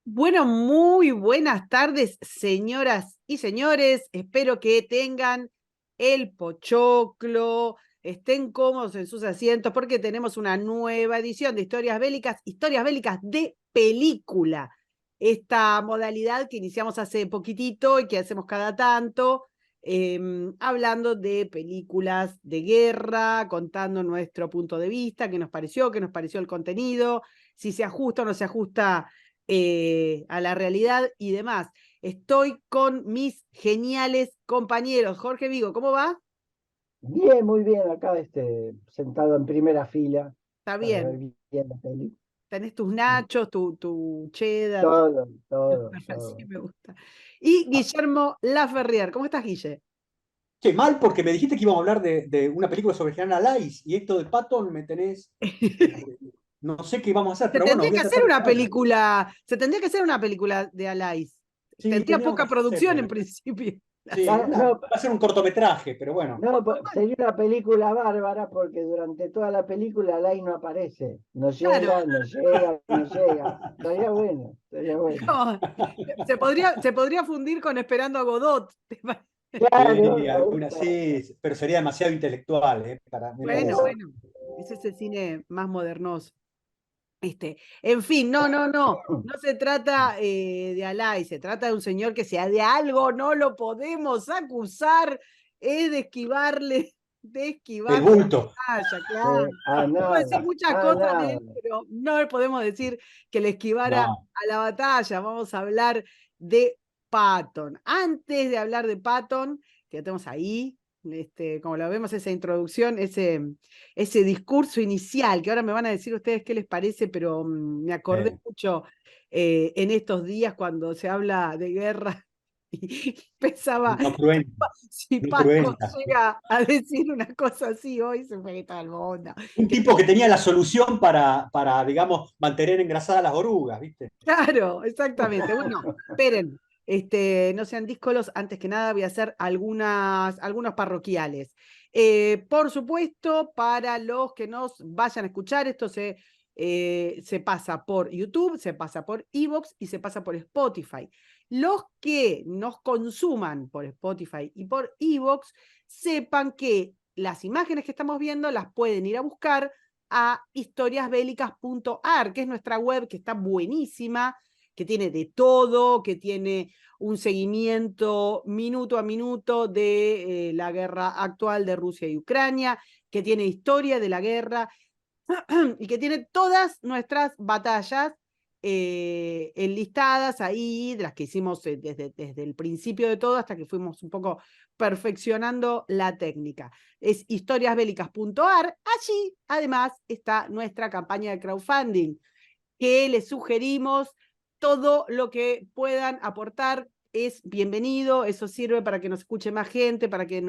Bueno, muy buenas tardes, señoras y señores. Espero que tengan el pochoclo, estén cómodos en sus asientos, porque tenemos una nueva edición de historias bélicas de película. Esta modalidad que iniciamos hace poquitito y que hacemos cada tanto, hablando de películas de guerra, contando nuestro punto de vista, qué nos pareció el contenido, si se ajusta o no se ajusta a la realidad y demás. Estoy con mis geniales compañeros. Jorge Vigo, ¿cómo va? Bien, muy bien, acá sentado en primera fila Está para ver bien. bien la peli. Tenés tus nachos, tu cheddar. Todo, todo, Así todo. me gusta. Y Ah, Guillermo Laferrier. ¿Cómo estás, Guille? Qué mal, porque me dijiste que íbamos a hablar de una película sobre General Alais y esto de Patton me tenés. No sé qué vamos a hacer, Se pero bueno, tendría voy que a hacer tratar de una saberlo. película, se tendría que hacer una película de Alais. Sí, Tendría tendríamos que poca producción en hacerlo. principio. Sí, Ah, no, va a ser un cortometraje, pero bueno. no, sería una película bárbara porque durante toda la película Lai no aparece. No Claro, llega, no llega, no llega. Estaría bueno, estaría bueno. no, se podría fundir con Esperando a Godot. Claro, Sí, algunas sí, pero sería demasiado intelectual, me Bueno, parece. bueno, ese es el cine más modernoso. En fin, no se trata de Alay, se trata de un señor que sea de algo, no lo podemos acusar, es de Del esquivar la bulto. batalla, claro. Podemos decir nada, muchas a cosas de nada. él, pero no le podemos decir que le esquivara No. a la batalla. Vamos a hablar de Patton. Antes de hablar de Patton, que ya tenemos ahí, como lo vemos, esa introducción, ese discurso inicial, que ahora me van a decir ustedes qué les parece, pero me acordé eh, mucho en estos días cuando se habla de guerra y pensaba, no cruenta, si no Paco cruenta. llega a decir una cosa así hoy, se fue todo el mundo. Un Que, tipo que tenía la solución digamos, mantener engrasadas las orugas, ¿viste? claro, exactamente. Bueno, esperen, no sean díscolos, antes que nada voy a hacer algunos parroquiales. Por supuesto, para los que nos vayan a escuchar, esto se pasa por YouTube, se pasa por iVoox y se pasa por Spotify. Los que nos consuman por Spotify y por iVoox, sepan que las imágenes que estamos viendo las pueden ir a buscar a historiasbélicas.ar, que es nuestra web que está buenísima, que tiene de todo, que tiene un seguimiento minuto a minuto de la guerra actual de Rusia y Ucrania, que tiene historia de la guerra y que tiene todas nuestras batallas enlistadas ahí, de las que hicimos desde el principio de todo hasta que fuimos un poco perfeccionando la técnica. Es historiasbélicas.ar. Allí, además, está nuestra campaña de crowdfunding, que les sugerimos todo lo que puedan aportar. Es bienvenido, eso sirve para que nos escuche más gente, para que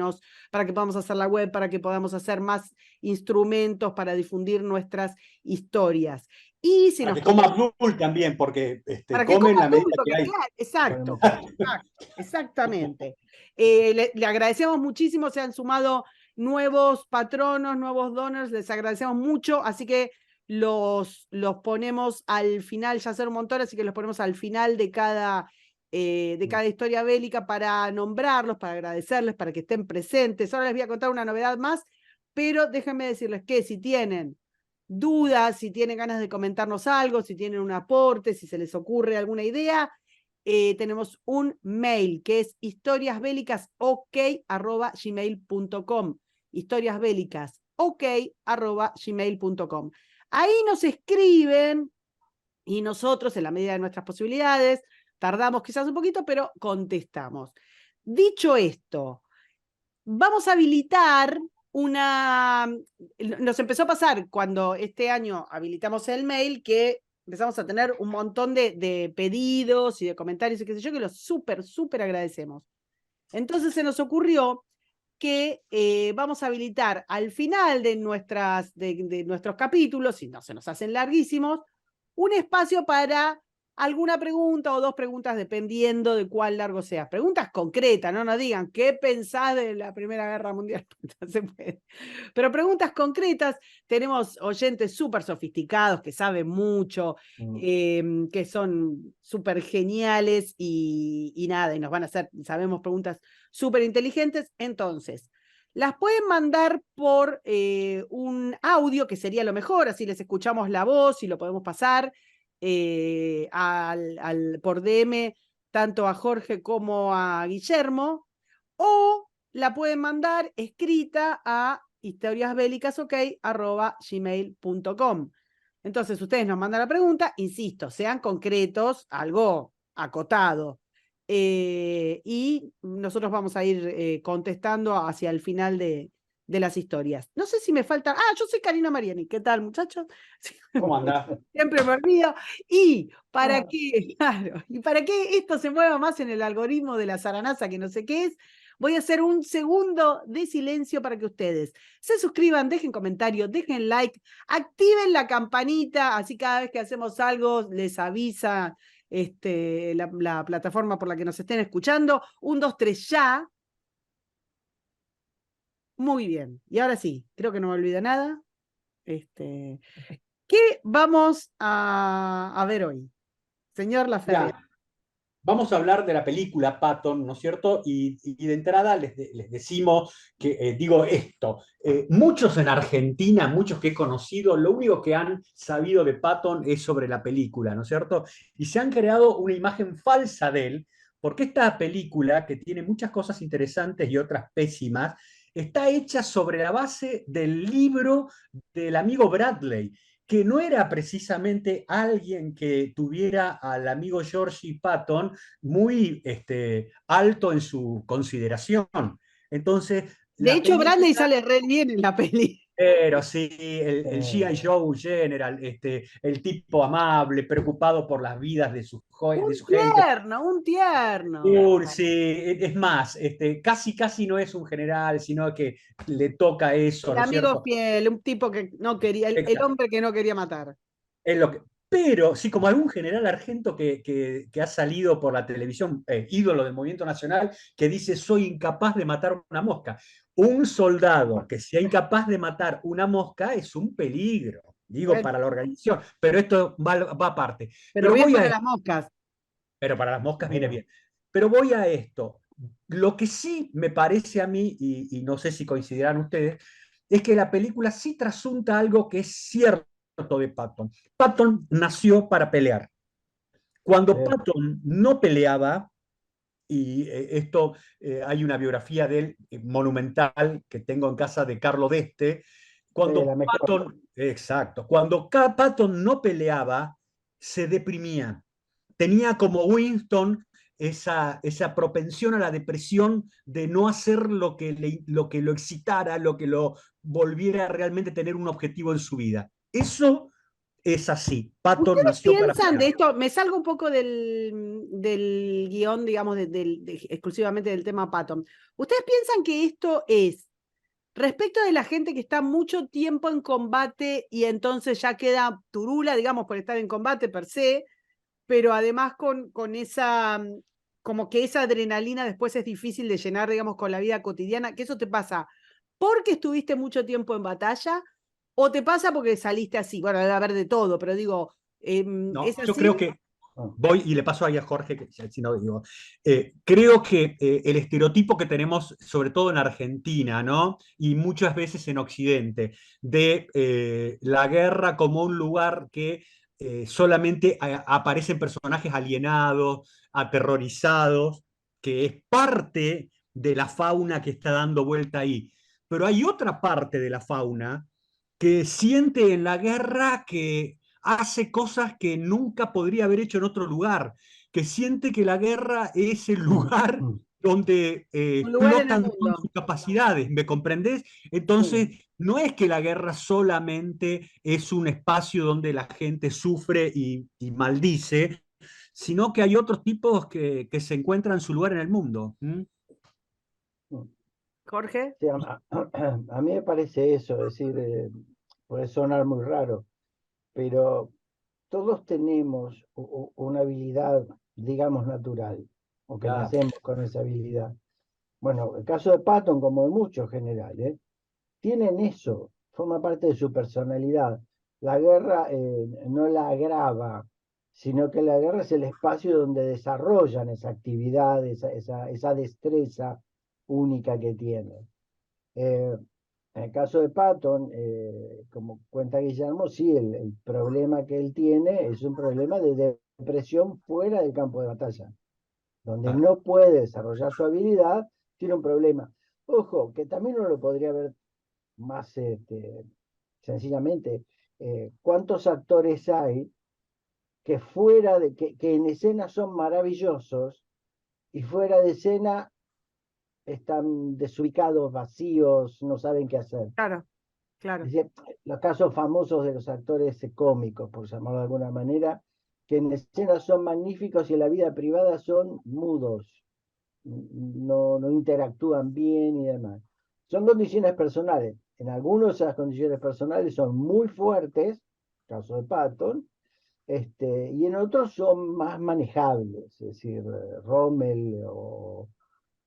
podamos hacer la web, para que podamos hacer más instrumentos para difundir nuestras historias. Y si Para nos que coma quieren, Abdul también, porque para que come coma en la medida adulto, que que hay. claro, Podemos exacto, hacer. exactamente. Le agradecemos muchísimo, se han sumado nuevos patronos, nuevos donors, les agradecemos mucho, así que los ponemos al final, ya son un montón, así que los ponemos al final de cada historia bélica para nombrarlos, para agradecerles, para que estén presentes. Ahora les voy a contar una novedad más, pero déjenme decirles que si tienen dudas, si tienen ganas de comentarnos algo, si tienen un aporte, si se les ocurre alguna idea, tenemos un mail que es historiasbélicasok@gmail.com. Historiasbélicasok@gmail.com. Ahí nos escriben y nosotros, en la medida de nuestras posibilidades, tardamos quizás un poquito, pero contestamos. Dicho esto, vamos a habilitar una. Nos empezó a pasar cuando este año habilitamos el mail que empezamos a tener un montón de pedidos y de comentarios y qué sé yo, que los súper agradecemos. Entonces se nos ocurrió que vamos a habilitar al final de nuestros capítulos, si no se nos hacen larguísimos, un espacio para alguna pregunta o dos preguntas dependiendo de cuál largo sea. Preguntas concretas, no nos digan qué pensás de la Primera Guerra Mundial. No se puede. Pero preguntas concretas, tenemos oyentes súper sofisticados que saben mucho, que son súper geniales y nada, y nos van a hacer, sabemos, preguntas súper inteligentes. Entonces, las pueden mandar por un audio, que sería lo mejor, así les escuchamos la voz y lo podemos pasar por DM tanto a Jorge como a Guillermo, o la pueden mandar escrita a historiasbélicasok@gmail.com. Entonces ustedes nos mandan la pregunta, insisto, sean concretos, algo acotado. Y nosotros vamos a ir contestando hacia el final de las historias. No sé si me falta. Yo soy Karina Mariani. ¿Qué tal, muchachos? ¿Cómo andás? Siempre me olvido. Y para que, claro, y para que esto se mueva más en el algoritmo de la zaranaza, que no sé qué es, voy a hacer un segundo de silencio para que ustedes se suscriban, dejen comentarios, dejen like, activen la campanita, así cada vez que hacemos algo les avisa la plataforma por la que nos estén escuchando. 1, 2, 3, ya. Muy bien. Y ahora sí, creo que no me olvido nada. ¿Qué vamos a ver hoy, señor Laferrier? Ya, vamos a hablar de la película Patton, ¿no es cierto? Y de entrada les decimos que, digo esto, muchos en Argentina, muchos que he conocido, lo único que han sabido de Patton es sobre la película, ¿no es cierto? Y se han creado una imagen falsa de él, porque esta película, que tiene muchas cosas interesantes y otras pésimas, está hecha sobre la base del libro del amigo Bradley, que no era precisamente alguien que tuviera al amigo Georgie Patton muy alto en su consideración. Entonces, De la hecho, Bradley película, sale re bien en la peli. pero sí, el G.I. Joe General, el tipo amable, preocupado por las vidas de su gente. Un tierno. Sí, es más, casi no es un general, sino que le toca eso, El ¿no es amigo cierto? fiel, un tipo que no quería, el hombre que no quería matar. Es lo que, pero sí, como algún general argento que ha salido por la televisión, ídolo del movimiento nacional, que dice, soy incapaz de matar una mosca. Un soldado que sea incapaz de matar una mosca es un peligro, digo, Bueno, para la organización, pero esto va aparte. pero Pero bien voy para a las moscas. pero para las moscas viene bien. Pero voy a esto. Lo que sí me parece a mí, y no sé si coincidirán ustedes, es que la película sí trasunta algo que es cierto de Patton. Patton nació para pelear. Cuando Patton no peleaba, y hay una biografía de él monumental que tengo en casa de Carlo Deste, La mejor. exacto, cuando Patton no peleaba, se deprimía. Tenía como Winston esa propensión a la depresión de no hacer lo que lo excitara, lo que lo volviera a realmente tener un objetivo en su vida. Eso es así. Patton ¿Ustedes nació para piensan de pelear. esto? Me salgo un poco del guión, digamos, exclusivamente del tema Patton. ¿Ustedes piensan que esto es respecto de la gente que está mucho tiempo en combate y entonces ya queda turula, digamos, por estar en combate per se, pero además con esa, como que esa adrenalina después es difícil de llenar, digamos, con la vida cotidiana, que eso te pasa porque estuviste mucho tiempo en batalla o te pasa porque saliste así? Bueno, debe haber de todo, pero digo, No, ¿es yo creo así? que voy y le paso ahí a Jorge, que si no digo, creo que el estereotipo que tenemos, sobre todo en Argentina, ¿no? Y muchas veces en Occidente, de la guerra como un lugar que solamente aparecen personajes alienados, aterrorizados, que es parte de la fauna que está dando vuelta ahí. Pero hay otra parte de la fauna que siente en la guerra que hace cosas que nunca podría haber hecho en otro lugar, que siente que la guerra es el lugar donde Un lugar en el explotan todas mundo. sus capacidades, ¿me comprendés? Sí. Entonces, no es que la guerra solamente es un espacio donde la gente sufre y maldice, sino que hay otros tipos que se encuentran su lugar en el mundo. ¿Mm? Jorge. Sí, a mí me parece eso, es decir, puede sonar muy raro, pero todos tenemos una habilidad, digamos, natural, o que Claro. nacemos con esa habilidad. Bueno, el caso de Patton, como de muchos generales, tienen eso, forma parte de su personalidad. La guerra no la agrava, sino que la guerra es el espacio donde desarrollan esa actividad, esa destreza única que tienen. En el caso de Patton, como cuenta Guillermo, sí, el problema que él tiene es un problema de depresión fuera del campo de batalla, donde Claro. no puede desarrollar su habilidad, tiene un problema. Ojo, que también uno lo podría ver más sencillamente, ¿cuántos actores hay que que en escena son maravillosos y fuera de escena están desubicados, vacíos, no saben qué hacer? Claro, Es claro. decir, los casos famosos de los actores cómicos, por llamarlo de alguna manera, que en escena son magníficos y en la vida privada son mudos, no interactúan bien y demás. Son condiciones personales. En algunos esas condiciones personales son muy fuertes, caso de Patton, y en otros son más manejables, es decir, Rommel o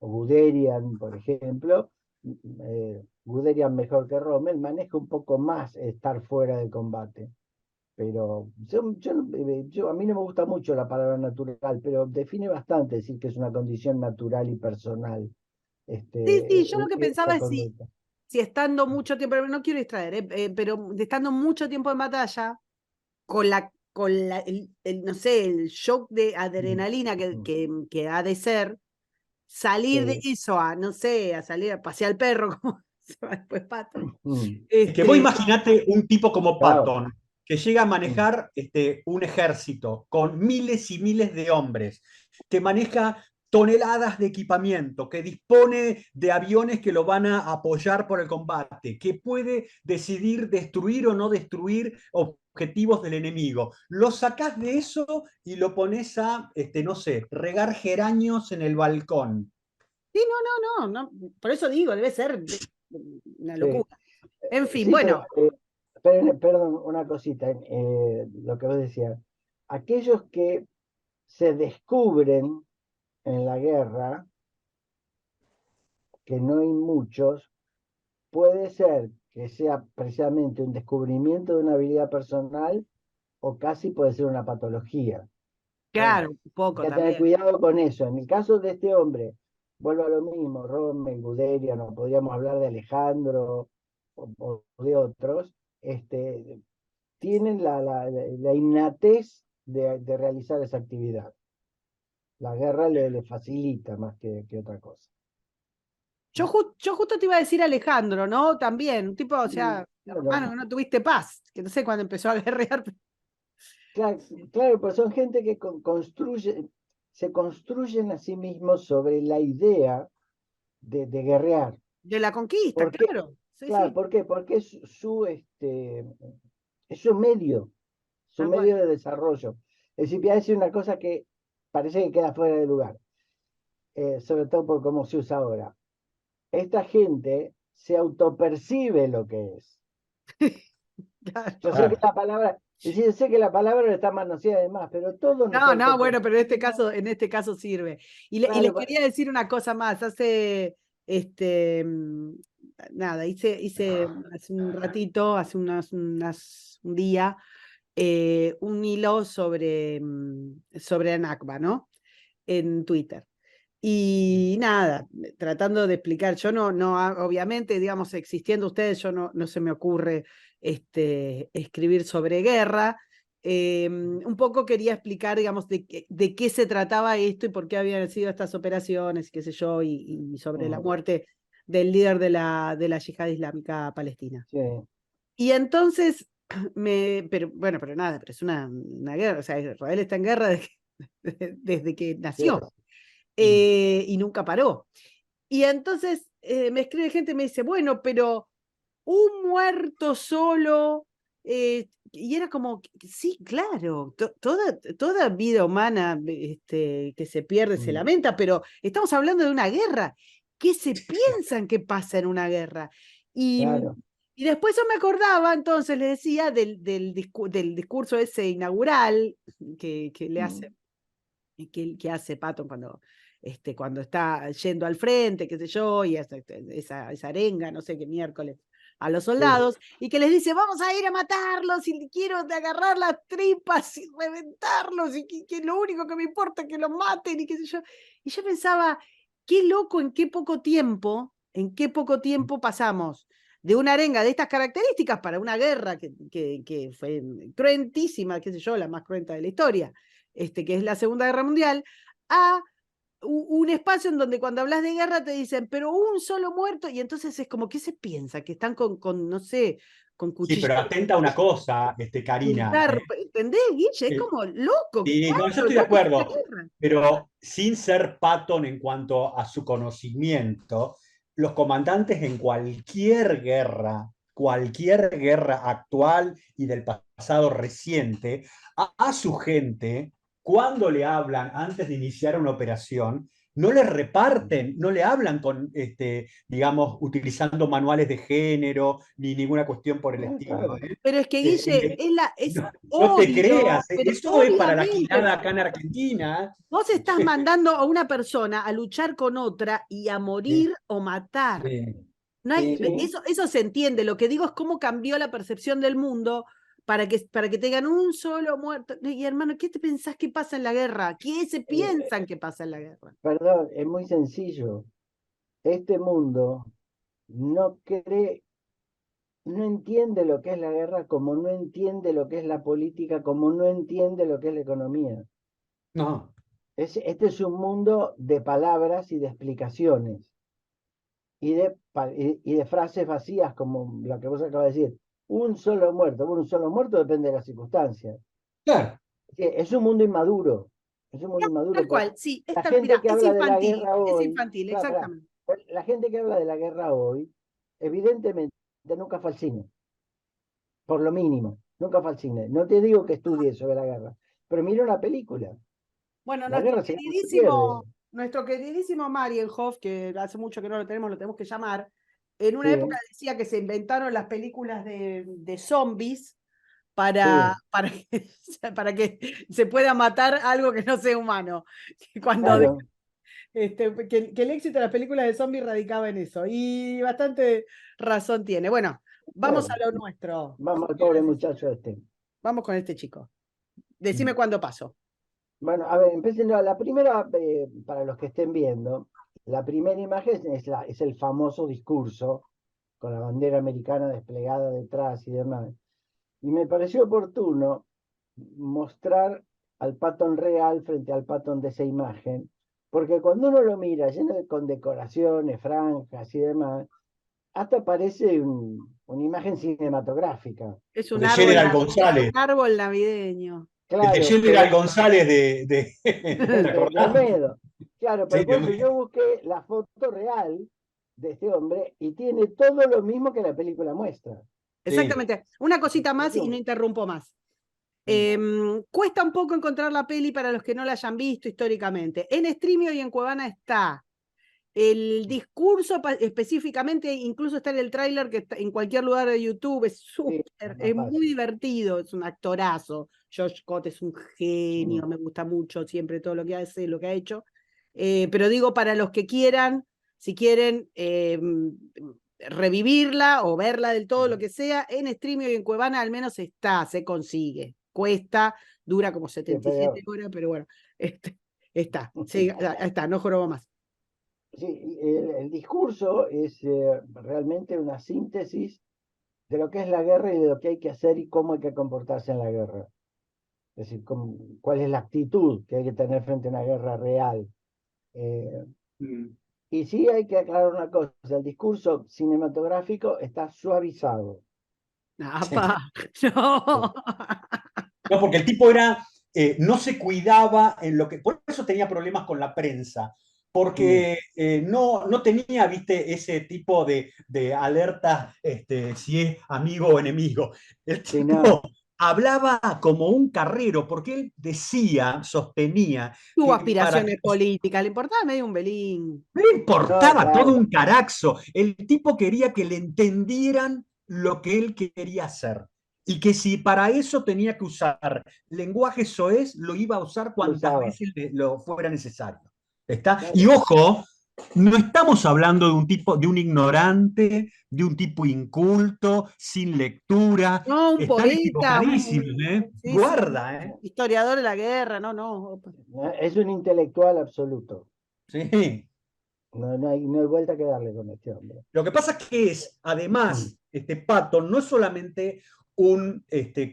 Guderian, por ejemplo. Guderian mejor que Rommel, maneja un poco más estar fuera del combate. Pero a mí no me gusta mucho la palabra natural, pero define bastante decir que es una condición natural y personal, Sí, sí, yo lo que pensaba esa es conducta. si estando mucho tiempo, pero no quiero distraer, pero estando mucho tiempo en batalla, no sé, el shock de adrenalina que ha de ser, salir de Sí. eso a, no sé, a salir a pasear al perro, como se va después Pato. Es que vos Este, imaginate un tipo como Claro. Patton, que llega a manejar un ejército con miles y miles de hombres, que maneja toneladas de equipamiento, que dispone de aviones que lo van a apoyar por el combate, que puede decidir destruir o no destruir objetivos del enemigo. Lo sacás de eso y lo pones a, no sé, regar geranios en el balcón. sí, no, por eso digo, debe ser una Sí. locura. En fin, Sí, pero bueno, perdón, una cosita, lo que vos decías. Aquellos que se descubren en la guerra, que no hay muchos, puede ser que sea precisamente un descubrimiento de una habilidad personal o casi puede ser una patología. claro, un Hay poco que tener también. cuidado con eso. En el caso de este hombre, vuelvo a lo mismo, Rommel, Guderian, no podríamos hablar de Alejandro o de otros, tienen la innatez de realizar esa actividad. La guerra le facilita más que otra cosa. Yo justo te iba a decir Alejandro, ¿no? También, un tipo, o sea, hermano, Claro, que no tuviste paz, que no sé cuándo empezó a guerrear. claro, pero son gente que se construyen a sí mismos sobre la idea de guerrear. De la conquista, ¿Por qué? claro. Sí, Claro, sí, ¿por qué? Porque es su tal cual. medio de desarrollo. Es decir, voy a decir una cosa que parece que queda fuera de lugar, sobre todo por cómo se usa ahora. Esta gente se autopercibe lo que es. Yo sé que Claro. la palabra, es decir, sé que la palabra está manoseada además, pero todos nos No, bueno, pero autopercibimos. en este caso sirve. Y les Claro, quería decir una cosa más. Este, mm, nada, hace un ratito, un día, un hilo sobre Anakba, ¿no? En Twitter. Y nada, tratando de explicar, yo obviamente, digamos, existiendo ustedes, yo no se me ocurre escribir sobre guerra. Un poco quería explicar, digamos, de qué se trataba esto y por qué habían sido estas operaciones, qué sé yo, y sobre la muerte del líder de la yihad islámica palestina. sí, Y entonces, pero nada, pero es una guerra, o sea, Israel está en guerra desde que sí. nació y nunca paró. Y entonces me escribe gente y me dice, bueno, pero un muerto solo, y era como, sí, claro, toda vida humana que se pierde se lamenta, pero estamos hablando de una guerra. ¿Qué se piensan que pasa en una guerra? Y, Claro. Y después yo me acordaba, entonces le decía del discurso ese inaugural que le hace, que hace Patton cuando está yendo al frente, qué sé yo, y esa arenga, no sé qué miércoles, a los soldados, y que les dice, vamos a ir a matarlos, y quiero agarrar las tripas y reventarlos, y que lo único que me importa es que los maten, y qué sé yo. Y yo pensaba, qué loco en qué poco tiempo pasamos de una arenga de estas características para una guerra que fue cruentísima, qué sé yo, la más cruenta de la historia, que es la Segunda Guerra Mundial, a un espacio en donde cuando hablas de guerra te dicen, pero un solo muerto, y entonces es como, ¿qué se piensa? Que están no sé, con Sí, cuchillos. pero atenta a una cosa, Karina. ¿Entendés, Guille? Es Eh, como loco. Sí, no, yo ¿Cuánto estoy de loco es esta acuerdo, guerra? pero sin ser Patton en cuanto a su conocimiento, los comandantes en cualquier guerra actual y del pasado reciente, a su gente, cuando le hablan antes de iniciar una operación, no le reparten, no le hablan digamos, utilizando manuales de género ni ninguna cuestión por el estilo. Claro. Pero es que, Eh, Guille, eh, es no te obvio, creas, pero eso es para la obviamente. quilada acá en Argentina. Vos estás mandando a una persona a luchar con otra y a Sí, morir o matar. sí, No hay, sí. eso se entiende. Lo que digo es cómo cambió la percepción del mundo para que tengan un solo muerto. Y hermano, ¿qué te pensás que pasa en la guerra? ¿Qué se Eh, piensan que pasa en la guerra? Perdón, es muy sencillo. Este mundo no cree, no entiende lo que es la guerra, como no entiende lo que es la política, como no entiende lo que es la economía. No, Este es un mundo de palabras y de explicaciones y de frases vacías como la que vos acabas de decir. Un solo muerto. Bueno, un solo muerto depende de las circunstancias. claro. Es un mundo inmaduro. Es un mundo inmaduro. Tal cual, sí, La gente mira, que habla de la guerra es hoy, infantil, pará, pará. exactamente. La gente que habla de la guerra hoy, evidentemente nunca fue al cine, por lo mínimo. Nunca fue al cine. No te digo que estudie sobre la guerra, pero mira una película. Bueno, La guerra se gana o se pierde. nuestro queridísimo Marienhof, que hace mucho que no lo tenemos que llamar, en una época Sí, decía que se inventaron las películas de zombies sí, para que se pueda matar algo que no sea humano. Cuando claro. que el éxito de las películas de zombies radicaba en eso. Y bastante razón tiene. Bueno, vamos a Bueno, lo nuestro. vamos al pobre muchacho este. Vamos con este chico. Decime cuándo pasó. Bueno, a ver, empecé. No, la primera, para los que estén viendo, la primera imagen es el famoso discurso con la bandera americana desplegada detrás y demás. Y me pareció oportuno mostrar al Patton real frente al Patton de esa imagen, porque cuando uno lo mira lleno de condecoraciones, franjas y demás, hasta parece una imagen cinematográfica. Es De General González. un árbol navideño. El de Claro, General González ¿te de acordás? Olmedo. Claro, Sí, pero por eso yo busqué la foto real de este hombre y tiene todo lo mismo que la película muestra. sí. Exactamente. Una cosita más y no Eso, interrumpo más. mm, Cuesta un poco encontrar la peli para los que no la hayan visto históricamente. En Streamio y en Cuevana está el discurso específicamente, incluso está en el tráiler que está en cualquier lugar de YouTube, sí, es más es muy fácil. divertido, es un actorazo. Josh Scott es un genio, Mm. me gusta mucho siempre todo lo que hace, lo que ha hecho. Pero digo, para los que quieran, si quieren revivirla o verla del todo, lo que sea, en Streamio y en Cuevana al menos está, se consigue. Cuesta, dura como Sí, 77 horas, pero bueno, está, sí, está, no jorobo más. sí, el discurso es realmente una síntesis de lo que es la guerra y de lo que hay que hacer y cómo hay que comportarse en la guerra. Es decir, cuál es la actitud que hay que tener frente a una guerra real. Eh, Mm. y sí hay que aclarar una cosa, el discurso cinematográfico está suavizado. ¡Apa! No. No, porque el tipo no se cuidaba en lo que, por eso tenía problemas con la prensa, Mm, porque no tenía, viste, ese tipo de alertas, si es amigo o enemigo. El sí, no, tipo hablaba como un carrero, porque él sostenía, Tuvo que para que aspiraciones políticas, le importaba medio un belín. no le no, importaba todo claro. un caraxo. El tipo quería que le entendieran lo que él quería hacer. Y que si para eso tenía que usar lenguaje soez, lo iba a usar Lo cuantas usaba. veces lo fuera necesario. ¿Está? Y Claro. ojo, no estamos hablando de un tipo, de un ignorante, de un tipo inculto, sin lectura. No, un Están poeta, equivocadísimos, ¿eh? sí, sí, Guarda, ¿eh? historiador de la guerra, no, no. Es un intelectual absoluto. Sí. No hay vuelta que darle con este hombre. Lo que pasa es que es, además, Patton no es solamente un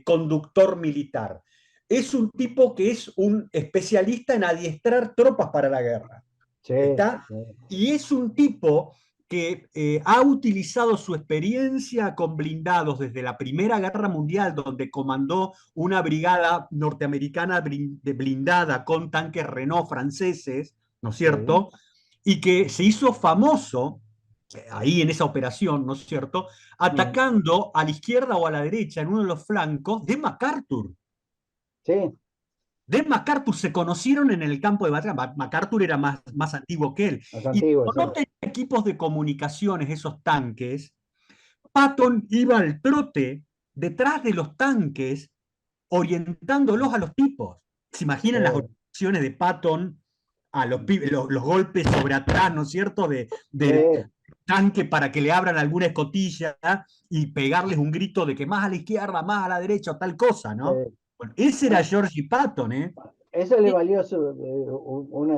conductor militar, es un tipo que es un especialista en adiestrar tropas para la guerra. Sí, ¿Está? sí, Y es un tipo que ha utilizado su experiencia con blindados desde la Primera Guerra Mundial, donde comandó una brigada norteamericana blindada con tanques Renault franceses, ¿no es sí. cierto? Y que se hizo famoso ahí en esa operación, ¿no es cierto? Mm. Atacando a la izquierda o a la derecha en uno de los flancos de MacArthur. Sí, De MacArthur se conocieron en el campo de batalla. MacArthur era más antiguo que él. más Y antiguo, sí. como no tenía equipos de comunicaciones, esos tanques, Patton iba al trote detrás de los tanques, orientándolos a los tipos. ¿Se imaginan las Sí, orientaciones de Patton a los golpes sobre atrás, ¿no es cierto?, del sí, tanque para que le abran alguna escotilla y pegarles un grito de que más a la izquierda, más a la derecha o tal cosa, ¿no? sí. Bueno, ese era Bueno, Georgie Patton, ¿eh? eso le valió una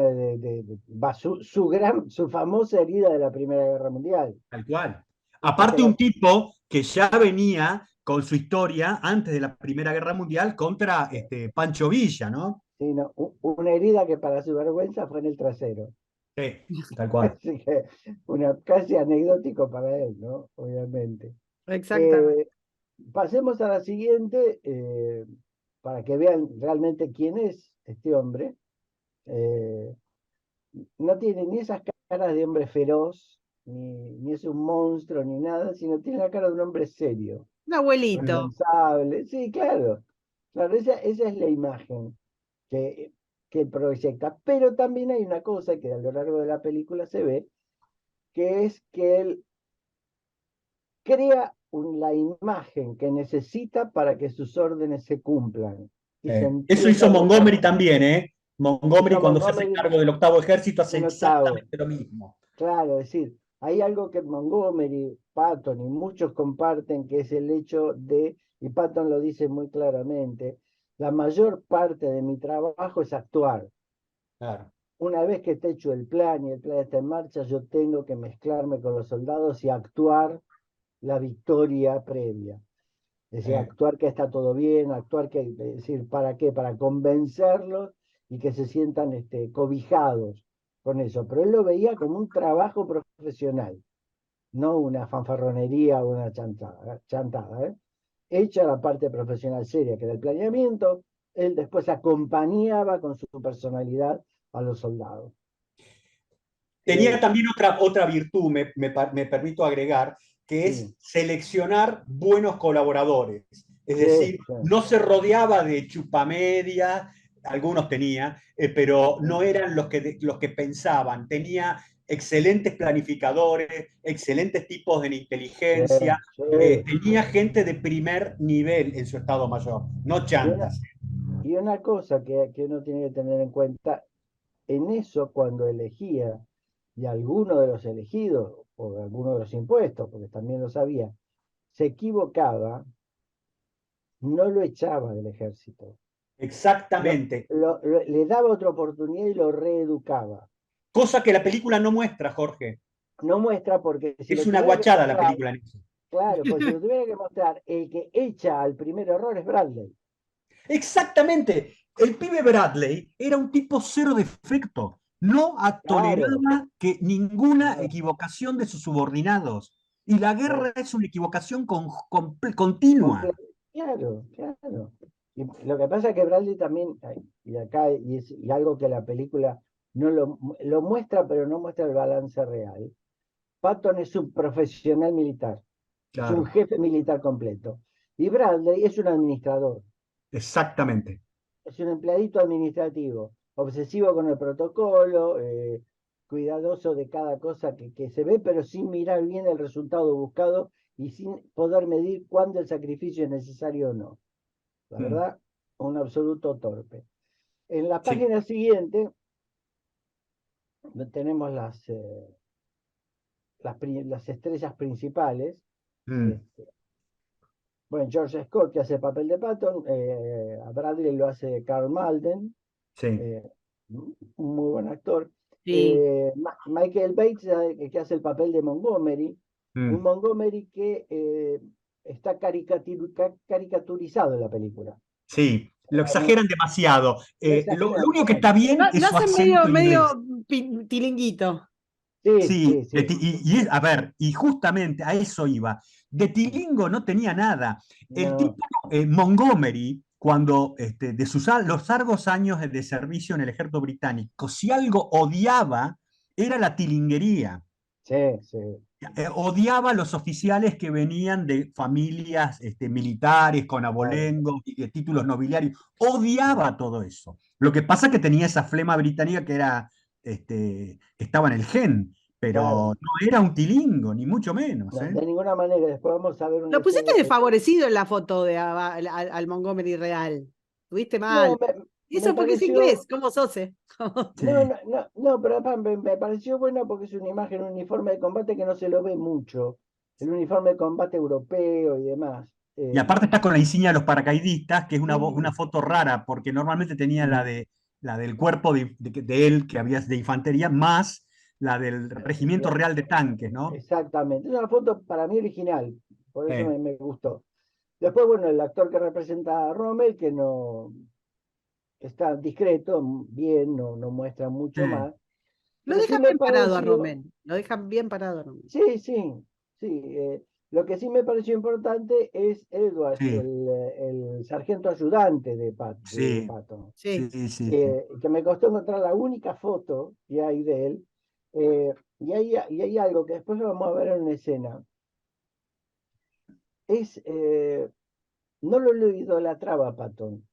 su famosa herida de la Primera Guerra Mundial. Tal cual. Porque Aparte un tipo que ya venía con su historia antes de la Primera Guerra Mundial contra Pancho Villa, ¿no? sí, no, una herida que para su vergüenza fue en el trasero. Sí, tal cual. Así que casi anecdótico para él, ¿no? Obviamente. Exactamente. Eh, Pasemos a la siguiente, para que vean realmente quién es este hombre. Eh, no tiene ni esas caras de hombre feroz, ni es un monstruo, ni nada, sino tiene la cara de un hombre serio, Un abuelito. responsable. Sí, claro. Claro, esa es la imagen que, que proyecta. Pero también hay una cosa que a lo largo de la película se ve, que es que él crea la imagen que necesita para que sus órdenes se cumplan y se Eso hizo entiendan Montgomery mejor. también, ¿eh? Montgomery Hizo cuando se hace Montgomery cargo del octavo ejército hace un octavo. exactamente lo mismo. Claro, es decir, hay algo que Montgomery, Patton y muchos comparten, que es el hecho de, y Patton lo dice muy claramente, la mayor parte de mi trabajo es actuar. Claro. Una vez que esté hecho el plan y el plan está en marcha, yo tengo que mezclarme con los soldados y actuar la victoria previa. Es decir, actuar que está todo bien, actuar que, es decir, ¿para qué? Para convencerlos y que se sientan cobijados con eso. Pero él lo veía como un trabajo profesional, no una fanfarronería o una chantada, ¿eh? Hecha la parte profesional seria, que era el planeamiento, él después acompañaba con su personalidad a los soldados. Tenía Eh, también otra virtud, me permito agregar, que sí, es seleccionar buenos colaboradores. Es sí, decir, sí, no se rodeaba de chupamedia, algunos tenía, pero sí, no eran los que pensaban. Tenía excelentes planificadores, excelentes tipos de sí, inteligencia, sí. tenía gente de primer nivel en su estado mayor, no Y una, chantas. y una cosa que uno tiene que tener en cuenta, en eso cuando elegía, y alguno de los elegidos, o alguno de los impuestos, porque también lo sabía, se equivocaba, no lo echaba del ejército. Exactamente. Le daba otra oportunidad y lo reeducaba. Cosa que la película no muestra, Jorge. No muestra porque si Es lo una tuviera que guachada la mostrar, película en eso. claro, pues si lo tuviera que mostrar, el que echa al primer error es Bradley. Exactamente. El pibe Bradley era un tipo cero defecto. No Claro, toleraba que ninguna no, equivocación de sus subordinados. Y la no, guerra es una equivocación continua. claro, claro. Y lo que pasa es que Bradley también, y acá, y algo que la película no lo muestra, pero no muestra el balance real. Patton es un profesional militar, es un Claro, jefe militar completo. Y Bradley es un administrador, exactamente. es un empleadito administrativo, obsesivo con el protocolo, cuidadoso de cada cosa que se ve, pero sin mirar bien el resultado buscado y sin poder medir cuándo el sacrificio es necesario o no. La verdad, un absoluto torpe. En la página siguiente tenemos las estrellas principales. Bueno, George Scott, que hace el papel de Patton, a Bradley lo hace Karl Malden, un muy buen actor. Sí. Michael Bates, que hace el papel de Montgomery, un Montgomery que está caricaturizado en la película. Sí, lo exageran demasiado. Lo único que está demasiado. bien Lo es su hacen acento inglés. medio tilinguito. Sí, a ver, y justamente a eso iba. De tilingo no tenía nada. El tipo Montgomery, cuando de los largos años de servicio en el ejército británico, si algo odiaba, era la tilinguería. Sí. Odiaba a los oficiales que venían de familias militares con abolengo y de títulos nobiliarios. Odiaba todo eso. Lo que pasa es que tenía esa flema británica que era, estaba en el gen, pero no era un tilingo, ni mucho menos. No, de ninguna manera. Después vamos a ver una Lo pusiste escena. desfavorecido en la foto al Montgomery real. Tuviste mal. No, Eso me porque es pareció. inglés, como Sose. No, pero me pareció bueno porque es una imagen, un uniforme de combate que no se lo ve mucho. El uniforme de combate europeo y demás. Y aparte está con la insignia de los paracaidistas, que es una Sí. foto rara, porque normalmente tenía la del cuerpo de él, que había de infantería, más la del Regimiento Real de Tanques, ¿no? Exactamente. Es una foto para mí original, por eso Sí. me gustó. Después, bueno, el actor que representa a Rommel, que no está discreto, bien, no muestra mucho Sí. más. Lo Pero sí dejan me bien parado a pareció, Rommel. Lo dejan bien parado a Rommel. sí. Lo que sí me pareció importante es Edwards, Sí. el sargento ayudante de Sí. Patton, Sí. Sí. que me costó encontrar la única foto que hay de él. Y hay algo que después lo vamos a ver en una escena. No lo idolatraba a Patton,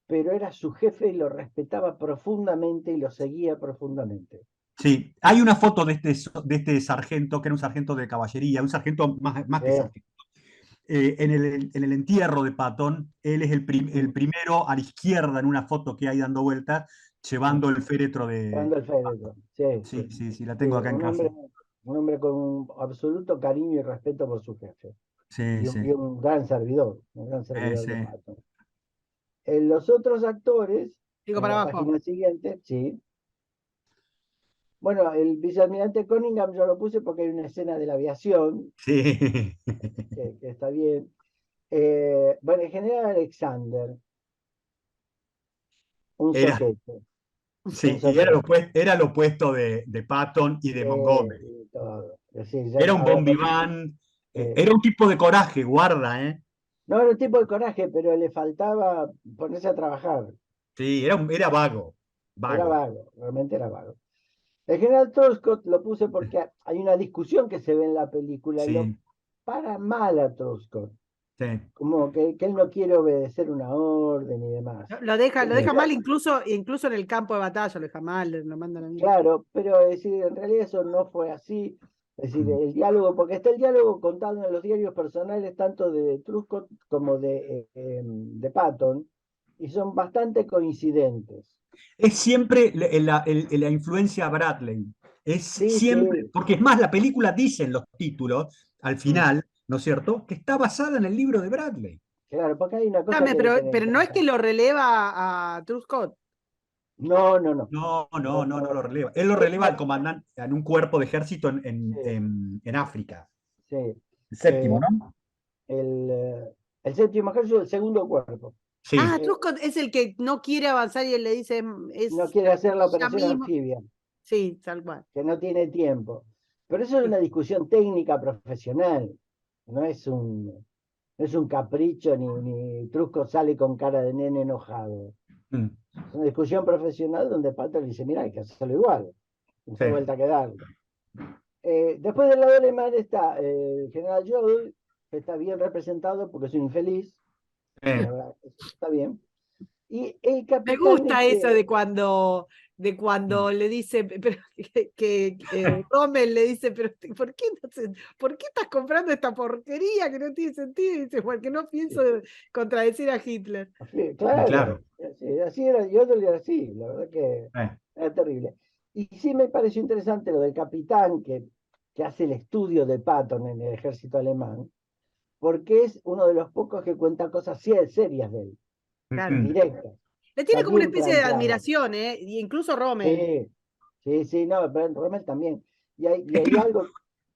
pero era su jefe y lo respetaba profundamente y lo seguía profundamente. Sí, hay una foto de este sargento, que era un sargento de caballería, un sargento más que sargento. En el entierro de Patton, él es el primero a la izquierda en una foto que hay dando vueltas, llevando el féretro de... Cuando el féretro. Sí, la tengo acá en casa. Un hombre con un absoluto cariño y respeto por su jefe. Sí. Y un gran servidor Sí. de Patton. Los otros actores, Sigo en para la abajo. página siguiente, sí. Bueno, el vicealmirante Cunningham yo lo puse porque hay una escena de la aviación, Sí. que está bien. Bueno, el general Alexander, un Era, soquete. Un sí, y soquete. era lo opuesto de Patton y de Montgomery. Y todo. Sí, Era un a ver, bombiván, eh, era un tipo de coraje, guarda, ¿eh? no era un tipo de coraje, pero le faltaba ponerse a trabajar. Sí, era vago, Era vago. vago, realmente era vago. El general Truscott lo puse porque hay una discusión que se ve en la película y lo Sí, para mal a Truscott. sí, Como que él no quiere obedecer una orden y demás. Lo deja Yo- mal incluso en el campo de batalla, lo deja mal, lo mandan a mí. Claro, pero es decir, en realidad eso no fue así. Es decir, el diálogo, porque está el diálogo contado en los diarios personales tanto de Truscott como de Patton, y son bastante coincidentes. Es siempre la influencia Bradley. Es Sí, siempre, sí. porque es más, la película dice en los títulos, al final, ¿no es cierto?, que está basada en el libro de Bradley. Claro, porque hay una cosa que hay que tener en Pero no es que cuenta. lo releva a Truscott. No. No lo releva. Él lo releva al comandante en un cuerpo de ejército en África. Sí. El séptimo, Eh, ¿no? el séptimo ejército, el segundo cuerpo. Sí, Truscott es el que no quiere avanzar y él le dice, No es quiere hacer la ya operación mismo. anfibia, Sí, tal cual. que no tiene tiempo. Pero eso es una discusión técnica profesional. No es un, no es un capricho ni Trusco sale con cara de nene enojado. mm, Es una discusión profesional donde Pato le dice, mira, hay que hacerlo igual. No sí, hay vuelta que darle. Después del lado alemán está el general Jodl, que está bien representado porque es un infeliz. La verdad, eso está bien. Y el Me capitán gusta eso de cuando de cuando le dice, pero Rommel le dice, pero ¿por qué estás comprando esta porquería que no tiene sentido? Y dice, porque no pienso contradecir a Hitler. Claro, Claro. así era, yo lo era así, la verdad que era terrible. Y sí me pareció interesante lo del capitán que hace el estudio de Patton en el ejército alemán, porque es uno de los pocos que cuenta cosas serias de él, Claro. directas. Le tiene Está como una bien especie de planteado. admiración, ¿eh? Y incluso Rommel. Sí, no, pero Rommel también. Y hay algo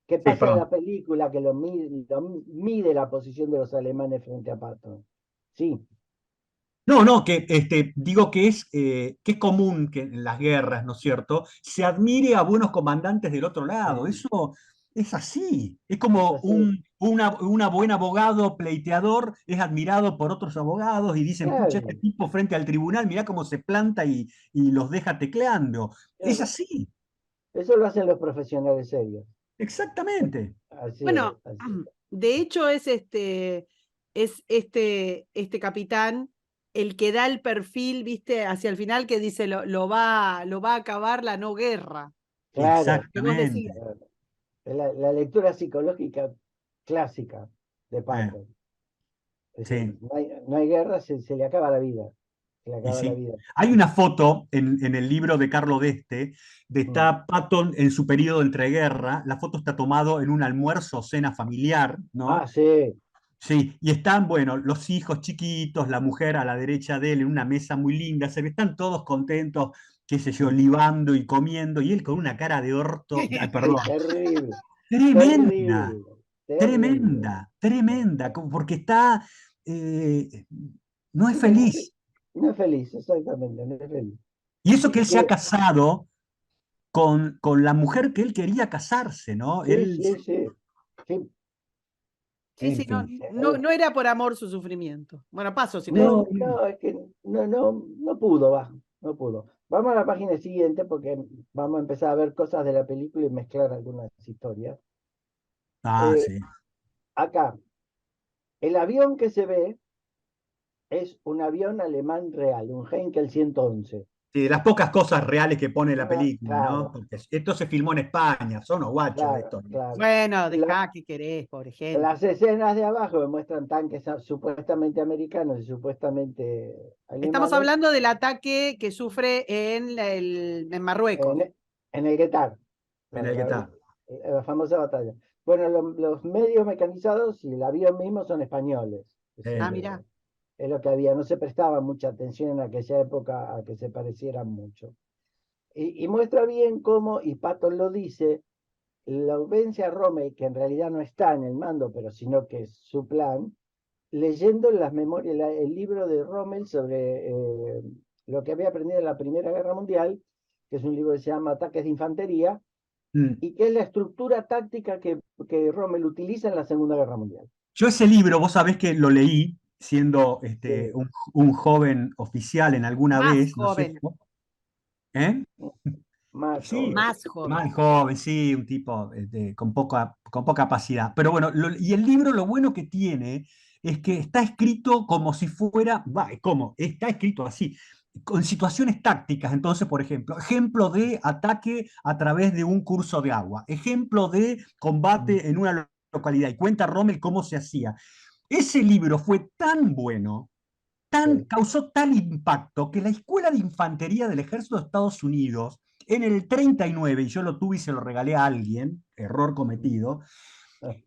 que pasa en la película que lo mide la posición de los alemanes frente a Patton. Sí. No, que digo que es común que en las guerras, ¿no es cierto?, se admire a buenos comandantes del otro lado. Eso es así. Es como Es así. un buen abogado pleiteador es admirado por otros abogados y dicen, pucha, Claro, este tipo frente al tribunal, mirá cómo se planta y los deja tecleando. Es claro. así, Eso lo hacen los profesionales serios. exactamente. Así Bueno, es, así es. de hecho es este capitán el que da el perfil, viste, hacia el final que dice lo va a acabar la no guerra. Claro, Que vos decís. Exactamente. la lectura psicológica clásica de Eh, Patton. Es decir, sí. no hay guerra, se le acaba la vida. Se le Y acaba la sí. vida. Hay una foto en el libro de Carlo Deste de Mm. está Patton en su periodo de entreguerra. La foto está tomado en un almuerzo o cena familiar, ¿no? Ah, sí. Sí, y están, bueno, los hijos chiquitos, la mujer a la derecha de él en una mesa muy linda, se ve, están todos contentos, qué sé yo, libando y comiendo, y él con una cara de orto, ay, perdón, Terrible, tremenda, terrible, terrible. tremenda, tremenda, porque está, eh, no es Sí, como que feliz. no es feliz, exactamente, no es feliz. Y eso que Y él se ha que, casado con la mujer que él quería casarse, ¿no? sí, Él, sí, sí. Sí, Sí, en sí, fin. no era por amor su sufrimiento. Bueno, paso si me No, no, decís. no, es que no pudo, no pudo. Vamos a la página siguiente porque vamos a empezar a ver cosas de la película y mezclar algunas historias. ah, Eh, sí. acá, el avión que se ve es un avión alemán real, un Heinkel 111. Sí, de las pocas cosas reales que pone la película, ¿no? Claro, Porque esto se filmó en España, son los guachos de claro, esto. claro. Bueno, La- dejá que querés, pobre gente. las escenas de abajo muestran tanques supuestamente americanos y supuestamente Estamos alemanes hablando del ataque que sufre en Marruecos. en el Guetar, En el que está. la famosa batalla. Bueno, los medios mecanizados y el avión mismo son españoles. Es Ah, decir, mirá. es lo que había, no se prestaba mucha atención en aquella época a que se parecieran mucho. Y muestra bien cómo, y Patton lo dice, la ausencia Rommel, que en realidad no está en el mando, pero sino que es su plan, leyendo las memorias, el libro de Rommel sobre lo que había aprendido en la Primera Guerra Mundial, que es un libro que se llama Ataques de Infantería, Mm. y que es la estructura táctica que Rommel utiliza en la Segunda Guerra Mundial. Yo ese libro, vos sabés que lo leí siendo Sí, un joven oficial en alguna Más vez, ¿no es joven, cierto? ¿Eh? más Sí, joven. más joven. más joven, sí, un tipo con poca capacidad. Pero bueno, y el libro lo bueno que tiene es que está escrito como si fuera, ¿cómo? Está escrito así, con situaciones tácticas. Entonces, por ejemplo, ejemplo de ataque a través de un curso de agua, ejemplo de combate en una localidad. Y cuenta Rommel cómo se hacía. Ese libro fue tan bueno, Sí, causó tal impacto que la Escuela de Infantería del Ejército de Estados Unidos, en el 39, y yo lo tuve y se lo regalé a alguien, error cometido,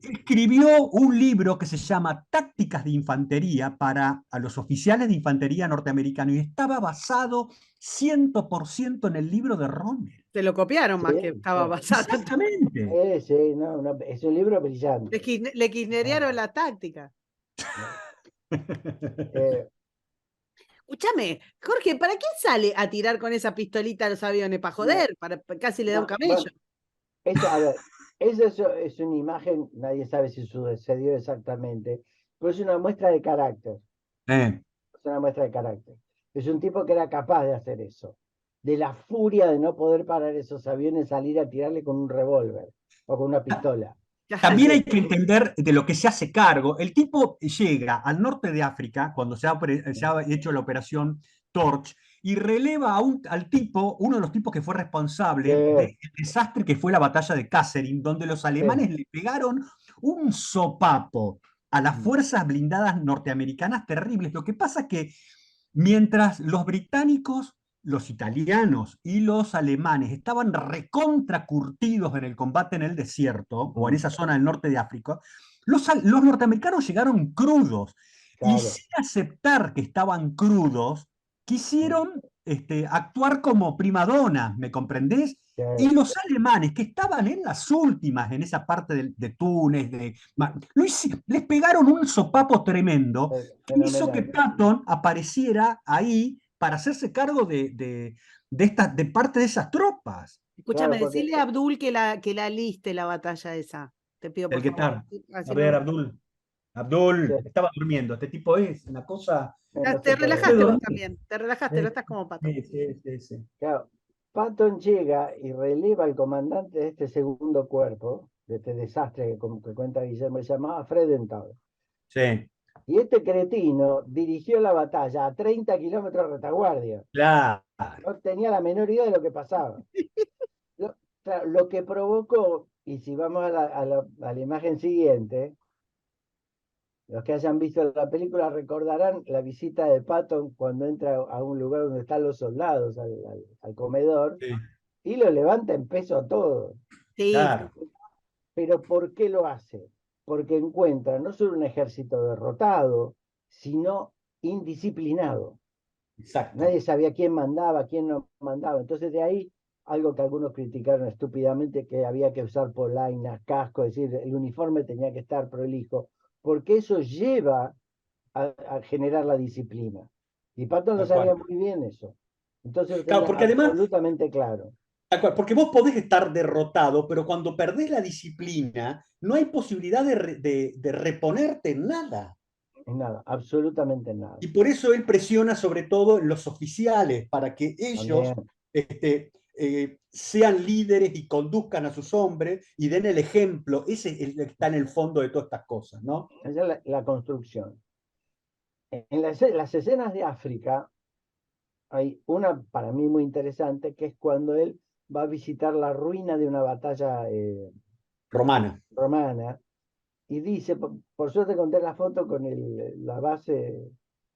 escribió un libro que se llama Tácticas de Infantería para a los oficiales de infantería norteamericanos y estaba basado 100% en el libro de Rommel. Se lo copiaron más que sí, estaba basado en todo. Exactamente. sí, no, es un libro brillante. Le kirchnerearon la táctica. Eh, Escúchame, Jorge, ¿para qué sale a tirar con esa pistolita a los aviones? ¿Para no, joder? Casi le da un camello. bueno, a ver, eso es una imagen, nadie sabe si sucedió exactamente, pero es una muestra de carácter. Eh, Es una muestra de carácter. Es un tipo que era capaz de hacer eso. De la furia de no poder parar esos aviones, salir a tirarle con un revólver o con una pistola. También hay Ese, que entender de lo que se hace cargo. El tipo llega al norte de África cuando se ha hecho la operación Torch y releva al tipo, uno de los tipos que fue responsable del desastre que fue la batalla de Kasserine, donde los alemanes le pegaron un sopapo a las fuerzas blindadas norteamericanas terribles. Lo que pasa es que mientras los británicos, los italianos y los alemanes estaban recontracurtidos en el combate en el desierto o en esa zona del norte de África, los norteamericanos llegaron crudos y Claro. sin aceptar que estaban crudos, quisieron actuar como primadonas, ¿me comprendés? Y los alemanes, que estaban en las últimas, en esa parte de Túnez, les pegaron un sopapo tremendo que hizo que Fenomenal. Patton apareciera ahí para hacerse cargo de parte de esas tropas. Escúchame, Claro, porque decirle a Abdul que la liste la batalla esa. Te pido El por que favor. está. Así A no ver, nos- Abdul. Abdul, sí, estaba durmiendo. Este tipo es una cosa. no Te se puede ¿Puede relajaste ver. vos dormir? también. Te relajaste, no Sí, estás como pato. sí. Claro, Patton llega y releva al comandante de este segundo cuerpo, de este desastre que cuenta Guillermo, se llamaba Fredenthal. Sí, Y este cretino dirigió la batalla a 30 kilómetros de retaguardia. claro. No tenía la menor idea de lo que pasaba. Claro, lo que provocó, y si vamos a la imagen siguiente, los que hayan visto la película recordarán la visita de Patton cuando entra a un lugar donde están los soldados, al comedor, Sí, y lo levanta en peso a todos. Sí, claro. Pero ¿por qué lo hace? Porque encuentra no solo un ejército derrotado, sino indisciplinado. Exacto. Nadie sabía quién mandaba, quién no mandaba. Entonces de ahí algo que algunos criticaron estúpidamente, que había que usar polainas, casco, es decir, el uniforme tenía que estar prolijo, porque eso lleva a generar la disciplina. Y Patton lo Tal cual. sabía muy bien eso. Entonces lo Claro, tenía porque además, absolutamente claro. tal cual, porque vos podés estar derrotado, pero cuando perdés la disciplina, no hay posibilidad de reponerte en nada. En nada, absolutamente nada. Y por eso él presiona sobre todo en los oficiales, para que ellos También. sean líderes y conduzcan a sus hombres y den el ejemplo. Ese es el que está en el fondo de todas estas cosas, ¿no? Esa es la construcción. En las escenas de África hay una para mí muy interesante, que es cuando él va a visitar la ruina de una batalla Romana. romana y dice, por suerte conté la foto con la base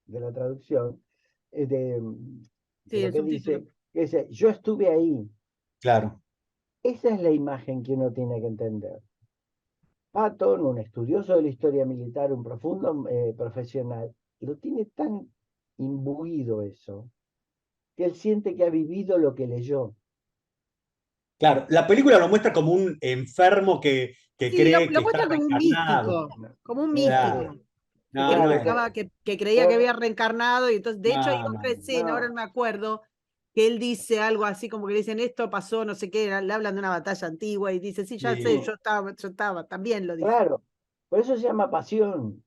de la traducción, de sí, lo el que subtítulo. dice, que dice, yo estuve ahí. Claro. Esa es la imagen que uno tiene que entender. Patton, un estudioso de la historia militar, un profundo profesional, lo tiene tan imbuido eso, que él siente que ha vivido lo que leyó. Claro, la película lo muestra como un enfermo que Sí, lo, cree lo que está muestra como un reencarnado. místico, como un Claro. místico, que No, creía no que es. Claro, estaba, que creía que pero había reencarnado, y entonces, de hecho, hay No, no, otra no. escena, ahora no no, me acuerdo, que él dice algo así como que le dicen esto pasó, no sé qué, le hablan de una batalla antigua, y dice, sí, ya sé, Sí, sí, también lo dice. claro, por eso se llama pasión,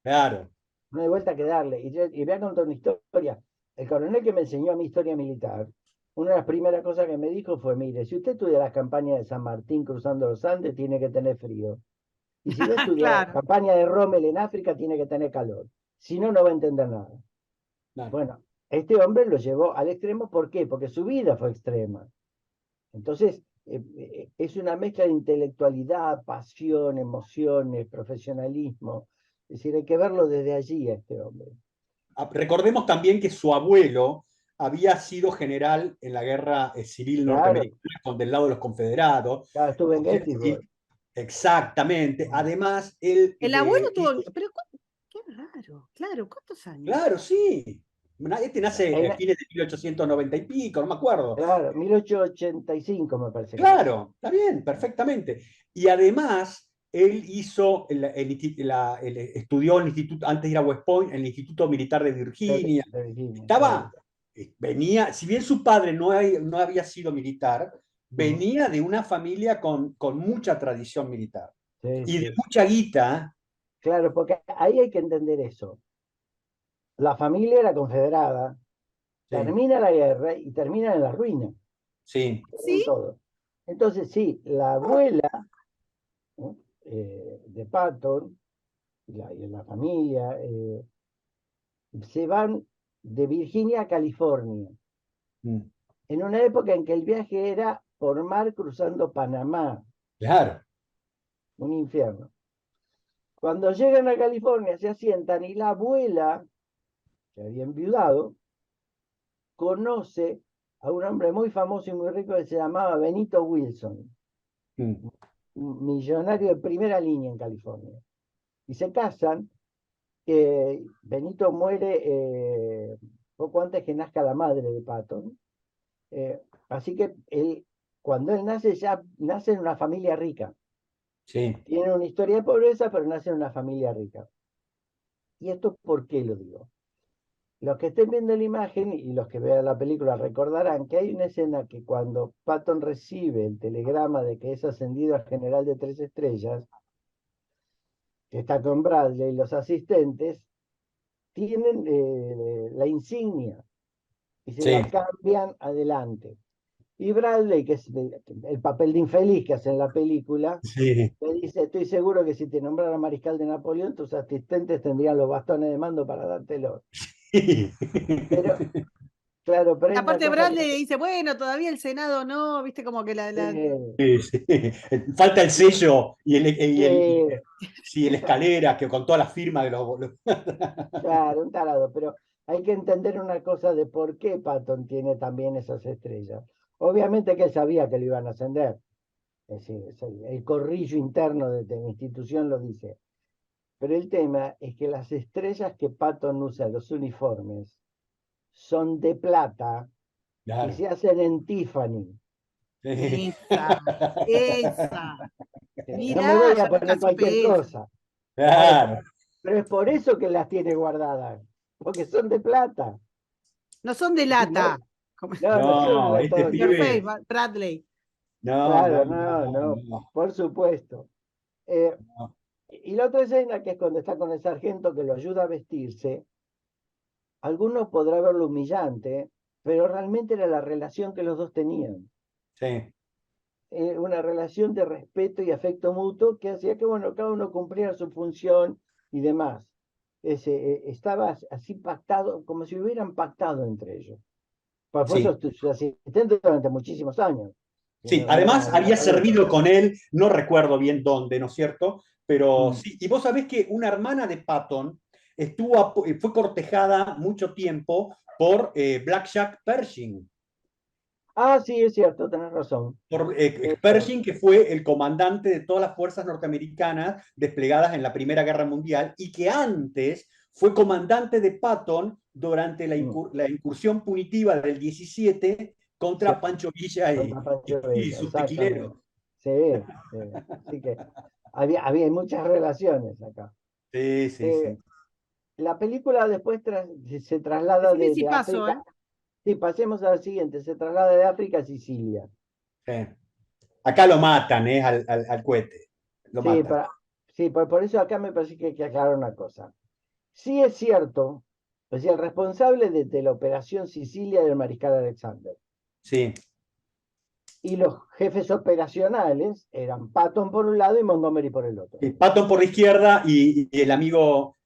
claro. no hay vuelta que darle. Y voy a contar una historia. El coronel que me enseñó a mi historia militar, una de las primeras cosas que me dijo fue, mire, si usted estudia las campañas de San Martín cruzando los Andes, tiene que tener frío. Y si va a estudiar la Claro. campaña de Rommel en África, tiene que tener calor. Si no, no va a entender nada. Claro. Bueno, este hombre lo llevó al extremo, ¿por qué? Porque su vida fue extrema. Entonces, es una mezcla de intelectualidad, pasión, emociones, profesionalismo. Es decir, hay que verlo desde allí a este hombre. Recordemos también que su abuelo había sido general en la guerra civil Claro, norteamericana del lado de los confederados. claro, estuve O en sea, Gettysburg. exactamente. Además, él El abuelo tuvo, hizo. pero qué raro, claro, ¿cuántos años? Claro, sí. Este nace a En, fines de 1890 y pico, no me acuerdo. claro, 1885 me parece que nació. Claro, está bien, perfectamente. Y además, él hizo, estudió en el instituto, antes de ir a West Point, en el Instituto Militar de Virginia. De Virginia, claro. Estaba, venía, si bien su padre no había sido militar, Ujú. venía de una familia con mucha tradición militar Sí, y de sí. mucha guita. Claro, porque ahí hay que entender eso. La familia era confederada, Sí, termina la guerra y termina en la ruina. sí, En ¿Sí? todo. Entonces, sí, la abuela, ¿no? De Patton y la familia se van de Virginia a California. Mm, en una época en que el viaje era por mar cruzando Panamá, claro. un infierno. Cuando llegan a California se asientan y la abuela, que había enviudado, conoce a un hombre muy famoso y muy rico que se llamaba Benito Wilson, Mm, un millonario de primera línea en California. Y se casan. Benito muere poco antes que nazca la madre de Patton. Así que cuando él nace, ya nace en una familia rica. sí, Tiene una historia de pobreza, pero nace en una familia rica. ¿Y esto por qué lo digo? Los que estén viendo la imagen y los que vean la película recordarán que hay una escena que cuando Patton recibe el telegrama de que es ascendido a general de 3 estrellas, que está con Bradley y los asistentes, tienen la insignia y se sí, la cambian adelante. Y Bradley, que es el papel de infeliz que hace en la película, sí. le dice, estoy seguro que si te nombrara mariscal de Napoleón, tus asistentes tendrían los bastones de mando para dártelo. Pero, claro, pero Y hay una aparte cosa que... Bradley le dice, bueno, todavía el Senado no, viste como que Sí, sí. Falta el sello sí, sí, la escalera que con todas las firmas de los... claro, un tarado, pero hay que entender una cosa de por qué Patton tiene también esas estrellas. Obviamente que él sabía que lo iban a ascender. Es decir, el corrillo interno de la institución lo dice. Pero el tema es que las estrellas que Patton usa, los uniformes, son de plata y Claro. se hacen en Tiffany. Sí. esa, esa. No me Mirá, voy yo a nunca poner cualquier supe eso. cosa. Claro, Claro. pero es por eso que las tiene guardadas, porque son de plata. No son de Y no, lata, como no, no son de No, este latón. your face, pibe. Bradley. No, no, Claro, no, no, no, no. por supuesto. Eh, No. y la otra escena, que es cuando está con el sargento que lo ayuda a vestirse, algunos podrá verlo humillante, pero realmente era la relación que los dos tenían. Sí, Una relación de respeto y afecto mutuo que hacía que, bueno, cada uno cumpliera su función y demás. Estaba así pactado, como si hubieran pactado entre ellos. Por eso sí. su asistente durante muchísimos años. Sí, No era además una había pareja. servido con él, no recuerdo bien dónde, ¿no es cierto? Pero Mm. sí, y vos sabés que una hermana de Patton fue cortejada mucho tiempo por Black Jack Pershing. Ah, sí, es cierto, tenés razón. Por Eh, Pershing, que fue el comandante de todas las fuerzas norteamericanas desplegadas en la Primera Guerra Mundial y que antes fue comandante de Patton durante mm, la incursión punitiva del 17 sí, contra Pancho Villa contra Pancho y Villa, sus exactamente. tequileros. Sí, sí. Así que había muchas relaciones acá. Sí, sí, Eh, sí. la película después se traslada Decime si de paso, ¿eh? África. Sí, pasemos a la siguiente. Se traslada de África a Sicilia. Sí. Acá lo matan, al cohete. Lo Sí, matan. sí, por eso acá me parece que hay que aclarar una cosa. Sí es cierto, es decir, el responsable de la operación Sicilia era el mariscal Alexander. Sí. Y los jefes operacionales eran Patton por un lado y Montgomery por el otro. Sí, Patton por la izquierda y el amigo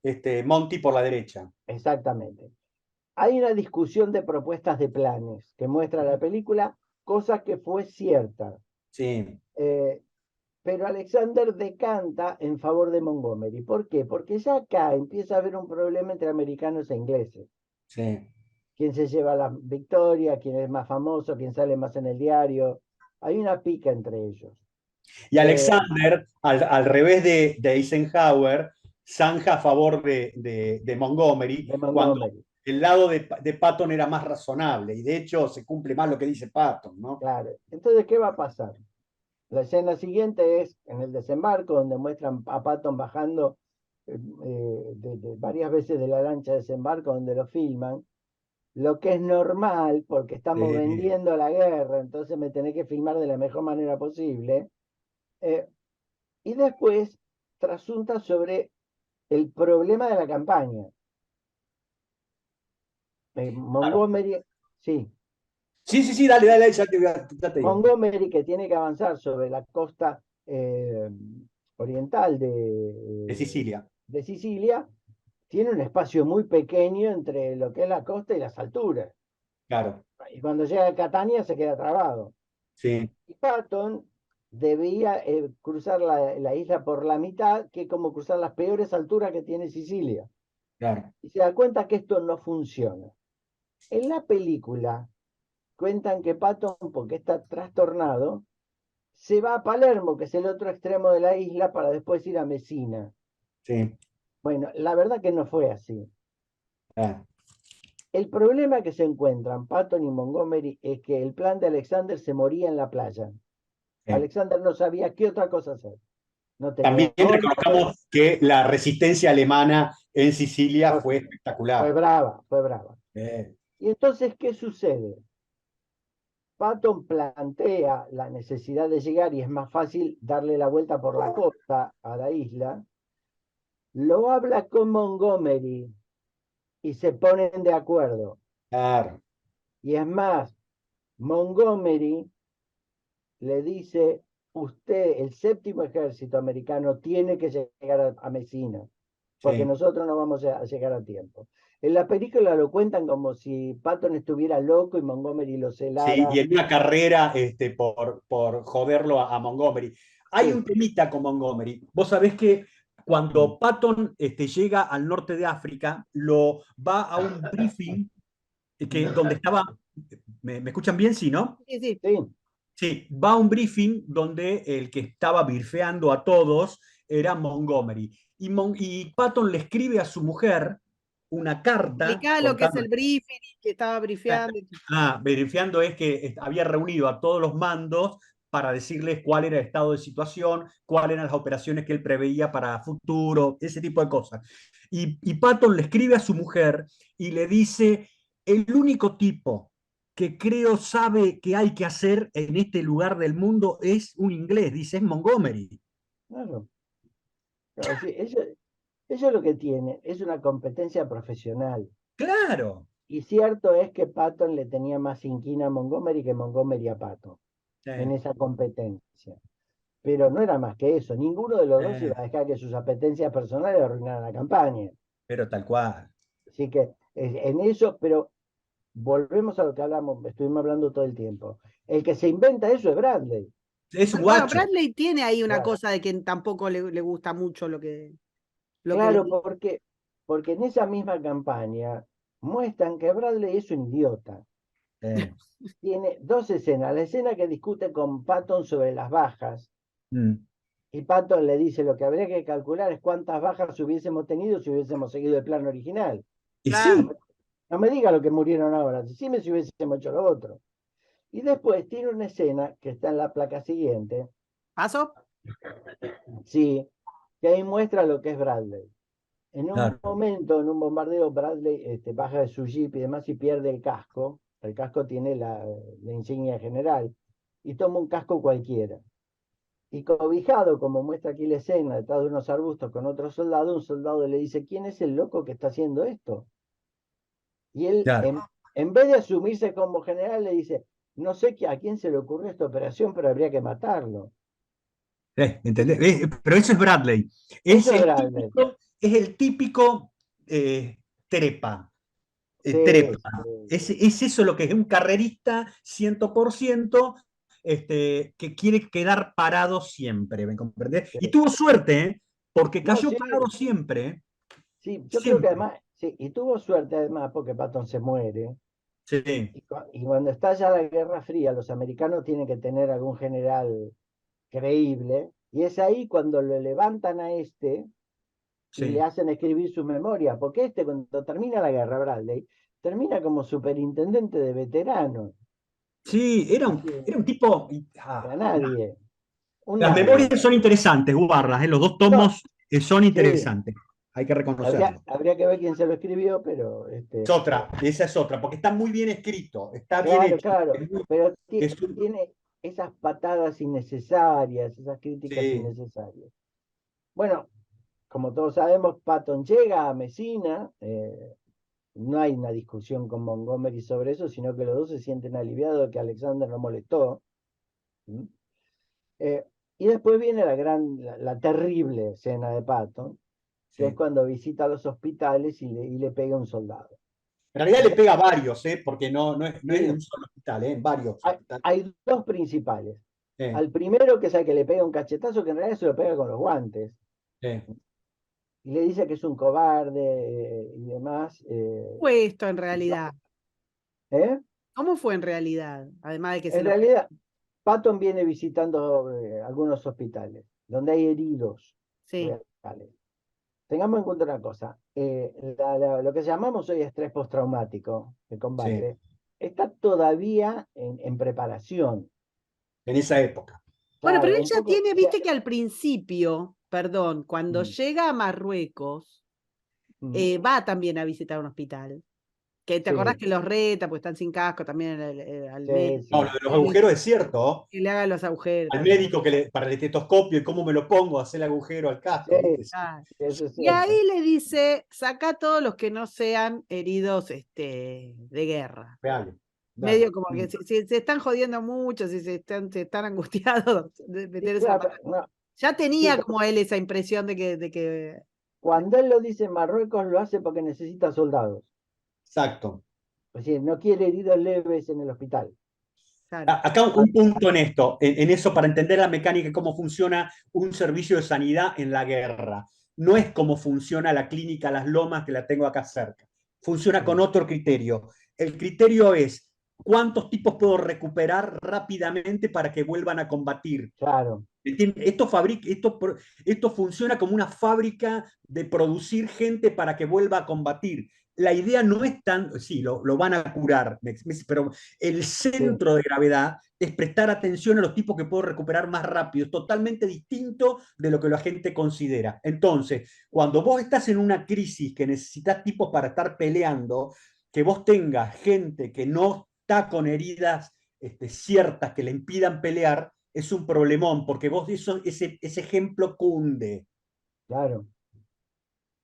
Monty por la derecha. Exactamente. Hay una discusión de propuestas de planes que muestra la película, cosa que fue cierta. Sí, Eh, pero Alexander decanta en favor de Montgomery. ¿Por qué? Porque ya acá empieza a haber un problema entre americanos e ingleses. sí. ¿Quién se lleva la victoria? ¿Quién es más famoso? ¿Quién sale más en el diario? Hay una pica entre ellos. Y Eh, Alexander, al revés de Eisenhower, zanja a favor de Montgomery, de cuando Montgomery, el lado de Patton era más razonable. Y de hecho se cumple más lo que dice Patton, ¿no? claro. Entonces, ¿qué va a pasar? La escena siguiente es en el desembarco, donde muestran a Patton bajando varias veces de la lancha de desembarco, donde lo filman. Lo que es normal, porque estamos Sí, vendiendo la guerra, entonces me tenés que filmar de la mejor manera posible. Eh, y después trasunta sobre el problema de la campaña. claro. Montgomery, sí, Sí, sí, sí, dale, dale, ya te digo. Montgomery que tiene que avanzar sobre la costa oriental De Sicilia. de Sicilia, tiene un espacio muy pequeño entre lo que es la costa y las alturas. Claro, Y cuando llega a Catania se queda trabado. sí, Y Patton debía cruzar la isla por la mitad, que es como cruzar las peores alturas que tiene Sicilia. claro, Y se da cuenta que esto no funciona. En la película cuentan que Patton, porque está trastornado, se va a Palermo, que es el otro extremo de la isla, para después ir a Messina. sí. Bueno, la verdad que no fue así. Ah, El problema que se encuentran Patton y Montgomery es que el plan de Alexander se moría en la playa. sí. Alexander no sabía qué otra cosa hacer. No También tenía hombres, reconozcamos que la resistencia alemana en Sicilia fue, fue fue espectacular. brava, fue brava. Eh, Y entonces, ¿qué sucede? Patton plantea la necesidad de llegar y es más fácil darle la vuelta por la costa a la isla. Lo habla con Montgomery y se ponen de acuerdo. claro, Y es más, Montgomery le dice, usted, el séptimo ejército americano, tiene que llegar a Messina, porque sí. nosotros no vamos a llegar a tiempo. En la película lo cuentan como si Patton estuviera loco y Montgomery lo Sí, y celara. en una carrera por joderlo a Montgomery. Hay un Sí, temita con Montgomery. Vos sabés que mm, cuando Patton llega al norte de África, lo va a un briefing donde estaba. ¿Me escuchan bien? Sí, ¿no? Sí, sí. sí, Sí, va a un briefing donde el que estaba birfeando a todos era Montgomery. Y Patton le escribe a su mujer una carta Explicá lo que es contando. el briefing y que estaba brifeando. Verificando es que había reunido a todos los mandos para decirles cuál era el estado de situación, cuáles eran las operaciones que él preveía para futuro, ese tipo de cosas. Y Patton le escribe a su mujer y le dice, el único tipo que creo sabe que hay que hacer en este lugar del mundo es un inglés, dice, es Montgomery. claro. Claro, sí, eso lo que tiene es una competencia profesional. Claro. Y cierto es que Patton le tenía más inquina a Montgomery que Montgomery a Patton en Sí, esa competencia. Pero no era más que eso. Ninguno de los dos sí, iba a dejar que sus apetencias personales arruinaran la campaña. pero tal cual. Así que en eso, pero volvemos a lo que hablamos, estuvimos hablando todo el tiempo. El que se inventa eso es Bradley. Es un Bueno, guacho. Bradley tiene ahí una Claro, cosa de que tampoco le gusta mucho lo que le claro, dice. porque en esa misma campaña muestran que Bradley es un idiota. Eh, Tiene dos escenas. La escena que discute con Patton sobre las bajas. mm. Y Patton le dice, lo que habría que calcular es cuántas bajas hubiésemos tenido si hubiésemos seguido el plan original. Y Claro. sí, No me diga lo que murieron ahora, decime si hubiésemos hecho lo otro. Y después tiene una escena que está en la placa siguiente, ¿Paso? sí, que ahí muestra lo que es Bradley. En un claro. momento, en un bombardeo, Bradley baja de su jeep y demás y pierde el casco. El casco tiene la insignia general y toma un casco cualquiera. Y cobijado, como muestra aquí la escena, detrás de unos arbustos con otro soldado, un soldado le dice, ¿quién es el loco que está haciendo esto? Y él, Claro. en vez de asumirse como general, le dice, no sé a quién se le ocurrió esta operación, pero habría que matarlo. ¿Entendés? Pero eso es Bradley. Es Eso es el Bradley. típico, es el típico eh, trepa. Sí, Trepa. sí, Es eso lo que es un carrerista 100%, que quiere quedar parado siempre, ¿me comprendés? sí. Y tuvo suerte, ¿eh? Porque No, cayó sí, parado siempre, sí, yo creo que siempre. además, sí, y tuvo suerte además porque Patton se muere. Sí, Y cuando estalla la Guerra Fría, los americanos tienen que tener algún general creíble. Y es ahí cuando lo levantan a este y le sí. hacen escribir su memoria, porque este cuando termina la guerra, Bradley, termina como superintendente de veteranos. Sí, Así, era un tipo. a nadie, un Las nadie. memorias son interesantes, guardas, los dos No, tomos son sí, interesantes, hay que reconocerlo. habría que ver quién se lo escribió, pero Es otra, esa es otra, porque está muy bien escrito, está bien claro, hecho. claro, pero Es tiene esas patadas innecesarias, esas críticas sí, innecesarias. Bueno, como todos sabemos, Patton llega a Messina, no hay una discusión con Montgomery sobre eso, sino que los dos se sienten aliviados de que Alexander no molestó. ¿Mm? Eh, y después viene la terrible escena de Patton, que es sí, cuando visita los hospitales y le pega a un soldado. En realidad le pega a varios, porque no es Sí. en un solo hospital, en varios Hay, hospitales. hay dos principales. Eh, Al primero, que es al que le pega un cachetazo, que en realidad se lo pega con los guantes. eh. Y le dice que es un cobarde y demás. Fue esto en realidad? ¿Eh? ¿Cómo fue en realidad? Además de que se En lo... realidad, Patton viene visitando algunos hospitales donde hay heridos Sí. reales. Tengamos en cuenta una cosa, lo que llamamos hoy estrés postraumático, el Sí, combate, está todavía en preparación. en esa época. Bueno, pero Claro, él un ya poco, tiene, viste que al principio, perdón, cuando mm, llega a Marruecos, mm, va también a visitar un hospital. Que te acordás sí, que los reta, pues están sin casco también al sí, médico, No, lo sí, de los agujeros es cierto. que le haga los agujeros. Al médico para el estetoscopio y cómo me lo pongo, hacer el agujero al casco, sí, ¿viste? Sí, Ah, eso es y ahí cierto. le dice, saca todos los que no sean heridos de guerra. real. Dale. Medio como que Mm. si se están jodiendo mucho, si se están angustiados, de Sí, meter esa claro, mano. no, Ya sí, tenía como él esa impresión de que cuando él lo dice en Marruecos, lo hace porque necesita soldados. Exacto. Es decir, no quiere heridos leves en el hospital. claro. Acá un punto en esto, en eso para entender la mecánica y cómo funciona un servicio de sanidad en la guerra. No es como funciona la clínica Las Lomas que la tengo acá cerca. Funciona con Mm, otro criterio. El criterio es cuántos tipos puedo recuperar rápidamente para que vuelvan a combatir. claro, Esto funciona como una fábrica de producir gente para que vuelva a combatir. La idea no es tan, sí, lo van a curar, pero el sí, centro de gravedad es prestar atención a los tipos que puedo recuperar más rápido. Es totalmente distinto de lo que la gente considera. Entonces, cuando vos estás en una crisis que necesitas tipos para estar peleando, que vos tengas gente que no está con heridas ciertas que le impidan pelear, es un problemón, porque vos ese ejemplo cunde. claro.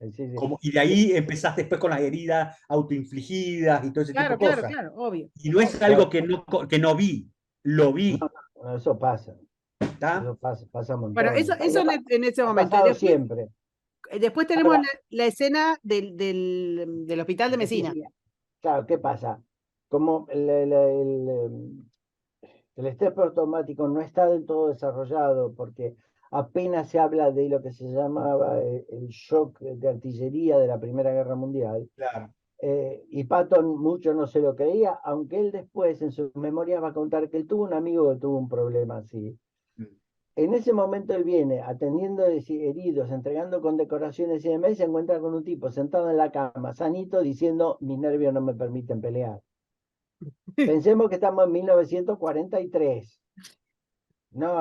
Sí, sí. Y de ahí empezás después con las heridas autoinfligidas y todo ese tipo Claro, de claro, cosas. claro, obvio, Y no es obvio. algo Bueno, que no vi, lo no, vi. no, eso pasa. ¿Está? Eso pasa un Bueno, montón. eso en ese Ha momento. Y pasado después, siempre. después tenemos Ahora, la escena del hospital de Mesina. sí, claro, ¿qué pasa? Como el estrés postraumático no está del todo desarrollado porque apenas se habla de lo que se llamaba el shock de artillería de la Primera Guerra Mundial. Claro. Y Patton mucho no se lo creía, aunque él después en sus memorias va a contar que él tuvo un amigo que tuvo un problema así. En ese momento él viene atendiendo heridos, entregando condecoraciones y demás, y se encuentra con un tipo sentado en la cama, sanito, diciendo, mis nervios no me permiten pelear. Pensemos que estamos en 1943, ¿no?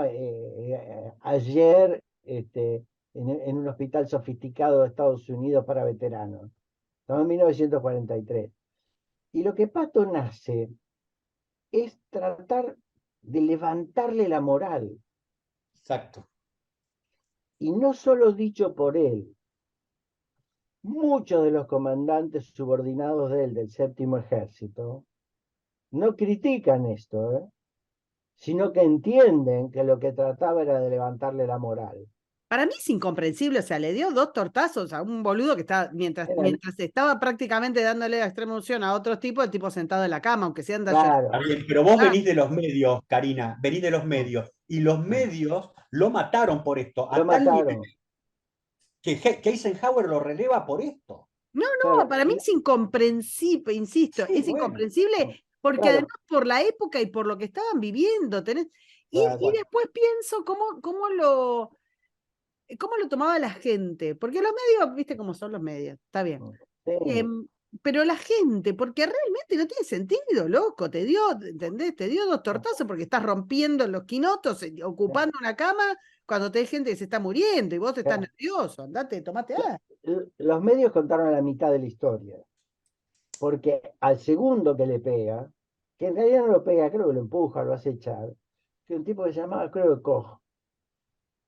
Ayer, en un hospital sofisticado de Estados Unidos para veteranos. Estamos en 1943. Y lo que Patton hace es tratar de levantarle la moral. Exacto. Y no solo dicho por él, muchos de los comandantes subordinados de él, del séptimo ejército, no critican esto, sino que entienden que lo que trataba era de levantarle la moral. Para mí es incomprensible, o sea, le dio dos tortazos a un boludo que estaba, Eran, mientras estaba prácticamente dándole la extrema unción a otros tipos, el tipo sentado en la cama, aunque se anda llorando. Está claro, bien, pero vos Ah, venís de los medios, Karina, venís de los mm, medios. Y los mm, medios lo mataron por esto, lo a tal nivel mataron. que Eisenhower lo releva por esto. no, no, Claro, para mí es incomprensible, insisto, Sí, es bueno. incomprensible porque además claro, por la época y por lo que estaban viviendo, y claro. después pienso cómo lo tomaba la gente, porque los medios, viste cómo son los medios, está bien. Sí, Em, pero la gente, porque realmente no tiene sentido, loco, te dio, ¿entendés? Te dio dos tortazos porque estás rompiendo los quinotos, ocupando una cama cuando te hay gente que se está muriendo y vos estás claro. nervioso, andate, tomate algo. Los medios contaron la mitad de la historia, porque al segundo que le pega, que en realidad no lo pega, creo que lo empuja, lo hace echar, que un tipo que se llamaba, creo que Koch,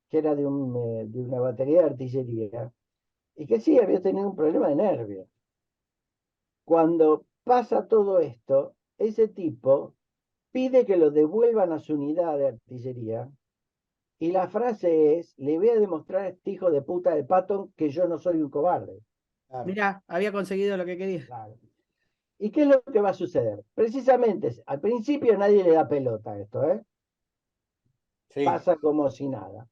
que era de una batería de artillería, y que sí había tenido un problema de nervios. Cuando pasa todo esto, ese tipo pide que lo devuelvan a su unidad de artillería, y la frase es, le voy a demostrar a este hijo de puta de Patton que yo no soy un cobarde. Claro. Mirá, había conseguido lo que quería. Claro. ¿Y qué es lo que va a suceder? Precisamente, al principio nadie le da pelota a esto, ¿eh? Sí. Pasa como si nada.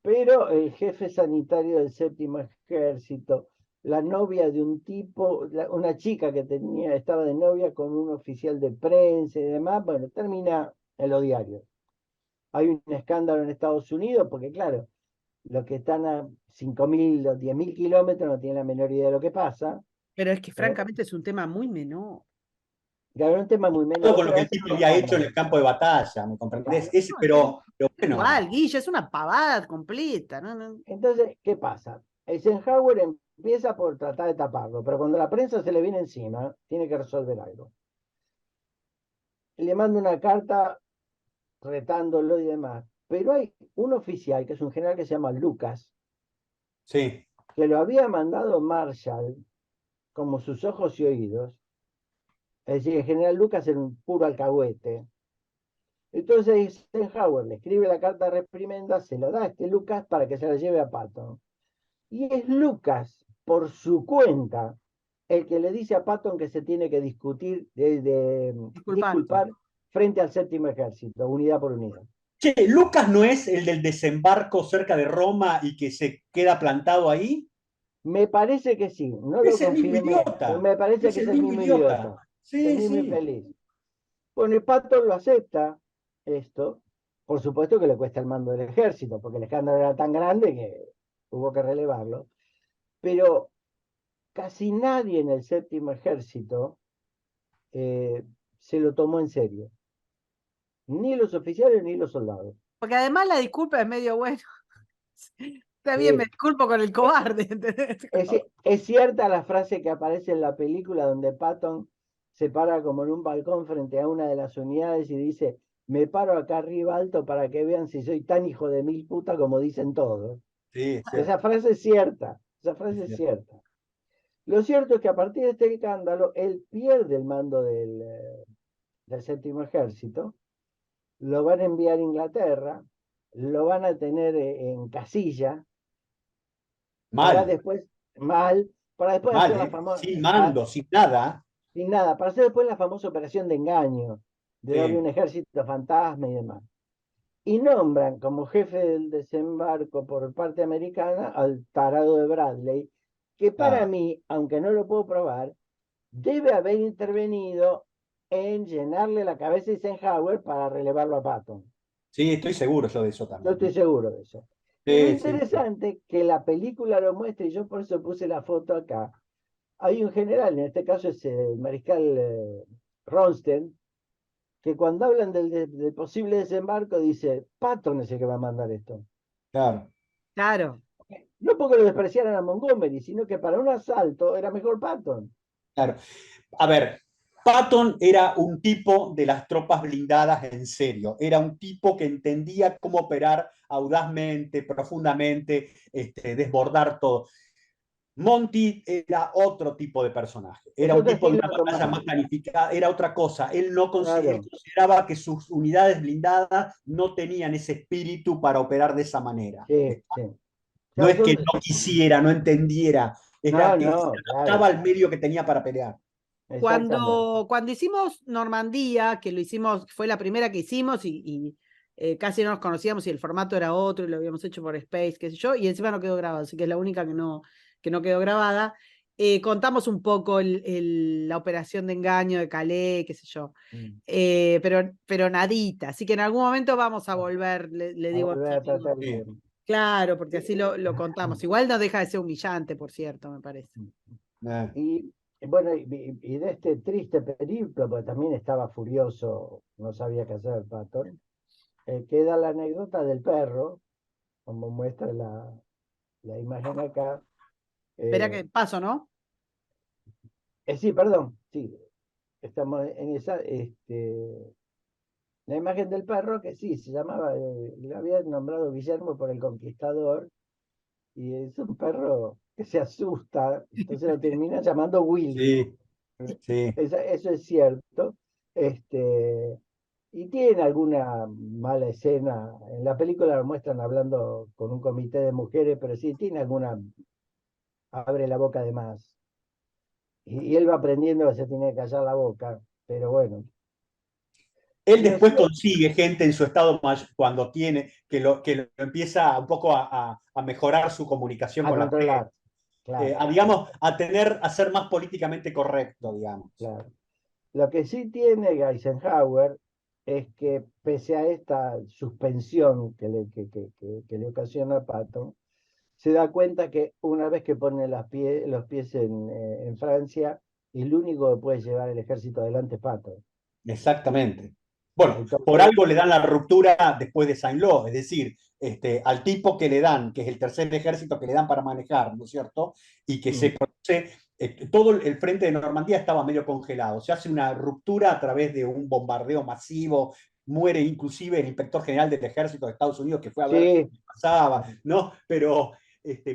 Pero el jefe sanitario del séptimo ejército, la novia de un tipo, una chica que estaba de novia con un oficial de prensa y demás, bueno, termina en los diarios. Hay un escándalo en Estados Unidos porque, claro, los que están a 5.000 o 10.000 kilómetros no tienen la menor idea de lo que pasa. Pero es que francamente es un tema muy menor. Claro, es un tema muy Todo menor, con lo pero a que el veces tipo se había hecho en escapa. el campo de batalla, ¿me comprendés? Claro. No, Pero bueno, igual, Guille, es una pavada completa. No, no. Entonces, ¿qué pasa? Eisenhower empieza por tratar de taparlo, pero cuando la prensa se le viene encima, tiene que resolver algo. Le manda una carta retándolo y demás. Pero hay un oficial, que es un general que se llama Lucas, sí. que lo había mandado Marshall como sus ojos y oídos. Es decir, el general Lucas era un puro alcahuete. Entonces Eisenhower le escribe la carta de reprimenda, se lo da a este Lucas para que se la lleve a Patton. Y es Lucas, por su cuenta, el que le dice a Patton que se tiene que Disculpate. disculpar frente al séptimo ejército, unidad por unidad. Che, ¿Lucas no es el del desembarco cerca de Roma y que se queda plantado ahí? Me parece que sí, no lo Es el mismo confirmé, pero idiota. me parece Es que es el el mismo mismo idiota. idiota, el Sí, mismo sí. infeliz. Bueno, y Patton lo acepta, esto, por supuesto que le cuesta el mando del ejército, porque el escándalo era tan grande que hubo que relevarlo, pero casi nadie en el séptimo ejército eh, se lo tomó en serio. Ni los oficiales ni los soldados. Porque además la disculpa es medio bueno. Está bien, me Sí. disculpo con el cobarde. ¿Entendés? Es cierta la frase que aparece en la película donde Patton se para como en un balcón frente a una de las unidades y dice, me paro acá arriba alto para que vean si soy tan hijo de mil puta como dicen todos. Sí, es cierto. Esa frase es cierta, esa Es frase es cierto. cierta. Lo cierto es que a partir de este escándalo, él pierde el mando del séptimo ejército, lo van a enviar a Inglaterra, lo van a tener en casilla, para Mal, después, mal, para después mal, hacer la ¿eh? famosa, Sin mando, sin nada. sin nada, para hacer después la famosa operación de engaño, de darle un Sí. ejército fantasma y demás. Y nombran como jefe del desembarco por parte americana al tarado de Bradley, que para Ah, mí, aunque no lo puedo probar, debe haber intervenido en llenarle la cabeza a Eisenhower para relevarlo a Patton. sí, estoy seguro yo de eso Yo también. estoy seguro de eso. Y lo Sí, sí, sí. interesante que la película lo muestra, y yo por eso puse la foto acá, hay un general, en este caso es el mariscal Ronsten, que cuando hablan del posible desembarco dice, Patton es el que va a mandar esto. Claro, Claro. No porque lo despreciaran a Montgomery, sino que para un asalto era mejor Patton. claro. A ver, Patton era un tipo de las tropas blindadas en serio. Era un tipo que entendía cómo operar audazmente, profundamente, desbordar todo. Monty era otro tipo de personaje, Es era un otro tipo de estilo una de batalla más combate. planificada, era otra cosa. Él Claro. consideraba que sus unidades blindadas no tenían ese espíritu para operar de esa manera. Sí, sí. No Claro, es que no quisiera, no entendiera, era no, que se no, adaptaba claro. al medio que tenía para pelear. Exactamente. Cuando hicimos Normandía, que lo hicimos, fue la primera que hicimos y casi no nos conocíamos y el formato era otro y lo habíamos hecho por Space, qué sé yo, y encima no quedó grabado, así que es la única que no quedó grabada. Contamos un poco la operación de engaño de Calais, qué sé yo, pero nadita, así que en algún momento vamos a volver, le A digo a volver mis a amigos. tratar Sí. bien. Claro, porque así lo contamos. Igual no deja de ser humillante, por cierto, me parece. Eh, Y bueno, y de este triste periplo, porque también estaba furioso, no sabía qué hacer Patton, queda la anécdota del perro, como muestra la imagen acá. Verá Eh, que paso, ¿no? sí, perdón, sí, estamos en esa, la imagen del perro que sí, se llamaba, le había nombrado Guillermo por el Conquistador, y es un perro que se asusta, entonces lo termina llamando Willy. sí, sí. Eso es cierto. Este, y tiene alguna mala escena. En la película lo muestran hablando con un comité de mujeres, pero sí tiene alguna. Abre la boca de más. y él va aprendiendo que se tiene que callar la boca, pero bueno. Él Y después así, consigue gente en su estado cuando tiene, que lo empieza un poco a mejorar su comunicación a con la gente, controlar, claro, digamos, a ser más políticamente correcto, digamos. claro. Lo que sí tiene Eisenhower es que pese a esta suspensión que le ocasiona a Patton, se da cuenta que una vez que pone los pies en Francia, el único que puede llevar el ejército adelante es Patton. Exactamente. Bueno, por Entonces, algo le dan la ruptura después de Saint-Lô, es decir, al tipo que le dan, que es el tercer ejército que le dan para manejar, ¿no es cierto? Y que se conoce, todo el frente de Normandía estaba medio congelado. Se hace una ruptura a través de un bombardeo masivo, muere inclusive el inspector general del ejército de Estados Unidos que fue a ver sí, qué pasaba, ¿no? Pero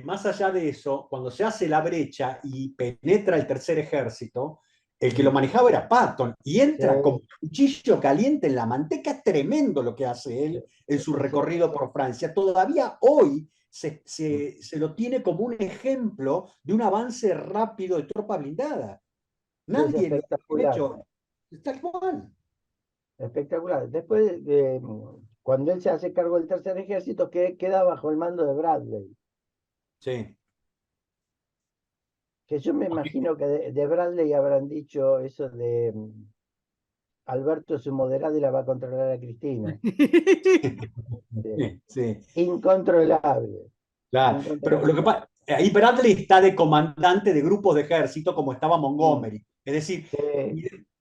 más allá de eso, cuando se hace la brecha y penetra el tercer ejército, el que lo manejaba era Patton y sí, entra como cuchillo caliente en la manteca. Es tremendo lo que hace sí, él en su sí, recorrido por Francia. Todavía hoy se lo tiene como un ejemplo de un avance rápido de tropa blindada. sí, es Nadie le ha espectacular, hecho tal cual. espectacular. Después, cuando él se hace cargo del tercer ejército, que queda bajo el mando de Bradley. Sí. Que yo me imagino que de Bradley habrán dicho eso de Alberto es un moderado y la va a controlar a Cristina. Sí. Sí, sí, Incontrolable, claro. Pero lo que incontrolable. pasa, ahí Bradley está de comandante de grupos de ejército como estaba Mm, Montgomery. Es decir, sí,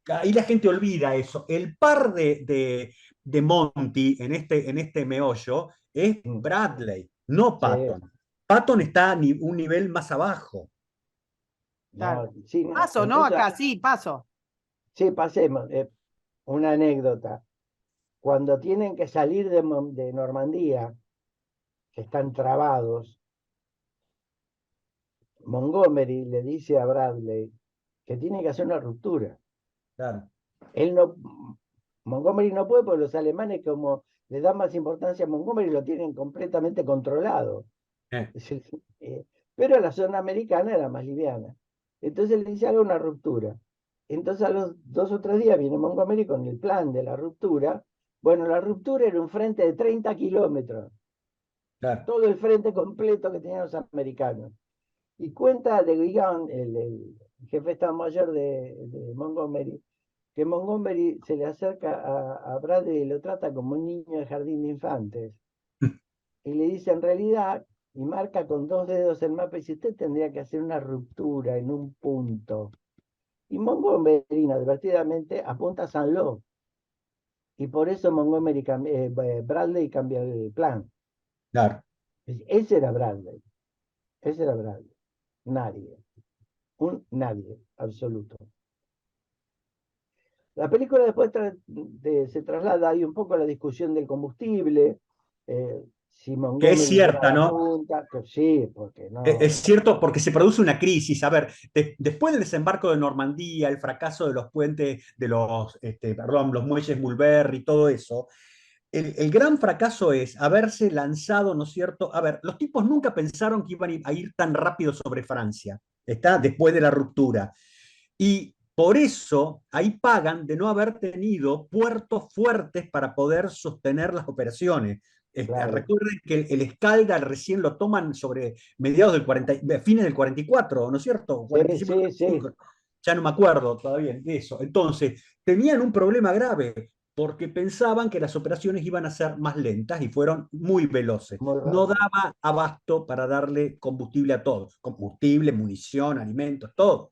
ahí la gente olvida eso. El par de Monty en este meollo es mm, Bradley, no sí, Patton. Patton está un nivel más abajo. Claro. no, sí, no. Paso, ¿no? Entonces, Acá, sí, paso. sí, pasemos. Una anécdota. Cuando tienen que salir de Normandía, que están trabados, Montgomery le dice a Bradley que tiene que hacer una ruptura. Claro. Él no, Montgomery no puede porque los alemanes como le dan más importancia a Montgomery lo tienen completamente controlado. Eh, Eh, pero la zona americana era más liviana. Entonces le dice, haga una ruptura. Entonces a los 2 o 3 días viene Montgomery con el plan de la ruptura. Bueno, la ruptura era un frente de 30 kilómetros, claro. todo el frente completo que tenían los americanos. Y cuenta de Guigan, el jefe de Estado Mayor de Montgomery, que Montgomery se le acerca a Bradley y lo trata como un niño de jardín de infantes. Y le dice en realidad, y marca con 2 dedos el mapa, y dice, usted tendría que hacer una ruptura en un punto. Y Montgomery, inadvertidamente, apunta a San Lô. Y por eso Bradley cambia el plan. Claro. Ese era Bradley. Ese era Bradley. Nadie. Un nadie absoluto. La película después se traslada ahí un poco a la discusión del combustible, si Que es Montgomery cierta, llevaba ¿no? punta, que sí, porque Es no. cierto, porque se produce una crisis. A ver, después del desembarco de Normandía, el fracaso de los puentes, perdón, los muelles Mulberry, todo eso, el gran fracaso es haberse lanzado, ¿no es cierto? A ver, los tipos nunca pensaron que iban a ir tan rápido sobre Francia, ¿está? Después de la ruptura. Y por eso ahí pagan de no haber tenido puertos fuertes para poder sostener las operaciones. Claro. Recuerden que el Escalda recién lo toman sobre mediados del 40, fines del 44, ¿no es cierto? Sí, 45, sí, sí. 45, ya no me acuerdo todavía de eso. Entonces, tenían un problema grave porque pensaban que las operaciones iban a ser más lentas y fueron muy veloces. Muy No rápido. daba abasto para darle combustible a todos, combustible, munición, alimentos, todo.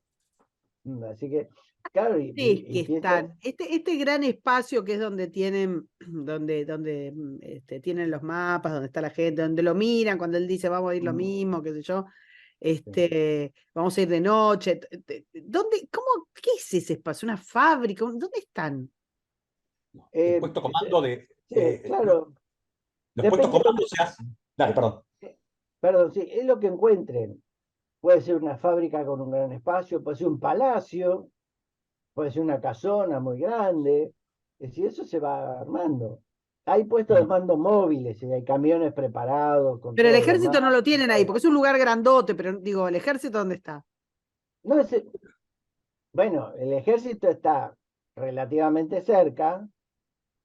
Así que, claro, Es que y piensa, están, este gran espacio que es donde tienen, tienen los mapas, donde está la gente, donde lo miran, cuando él dice vamos a ir lo mm, mismo, qué sé yo, sí. vamos a ir de noche. ¿Dónde, qué es ese espacio? ¿Una fábrica? ¿Dónde están? El Eh, puesto se- comando sí, claro, los puestos depende de comando se hacen. Dale, perdón. perdón, sí, es lo que encuentren. Puede ser una fábrica con un gran espacio, puede ser un palacio, puede ser una casona muy grande. Es decir, eso se va armando. Hay puestos de Mm. mando móviles, y hay camiones preparados con Pero el todos los ejército no mapas, lo con tienen ahí, todo. porque es un lugar grandote, pero digo, ¿el ejército dónde está? No, Bueno, el ejército está relativamente cerca,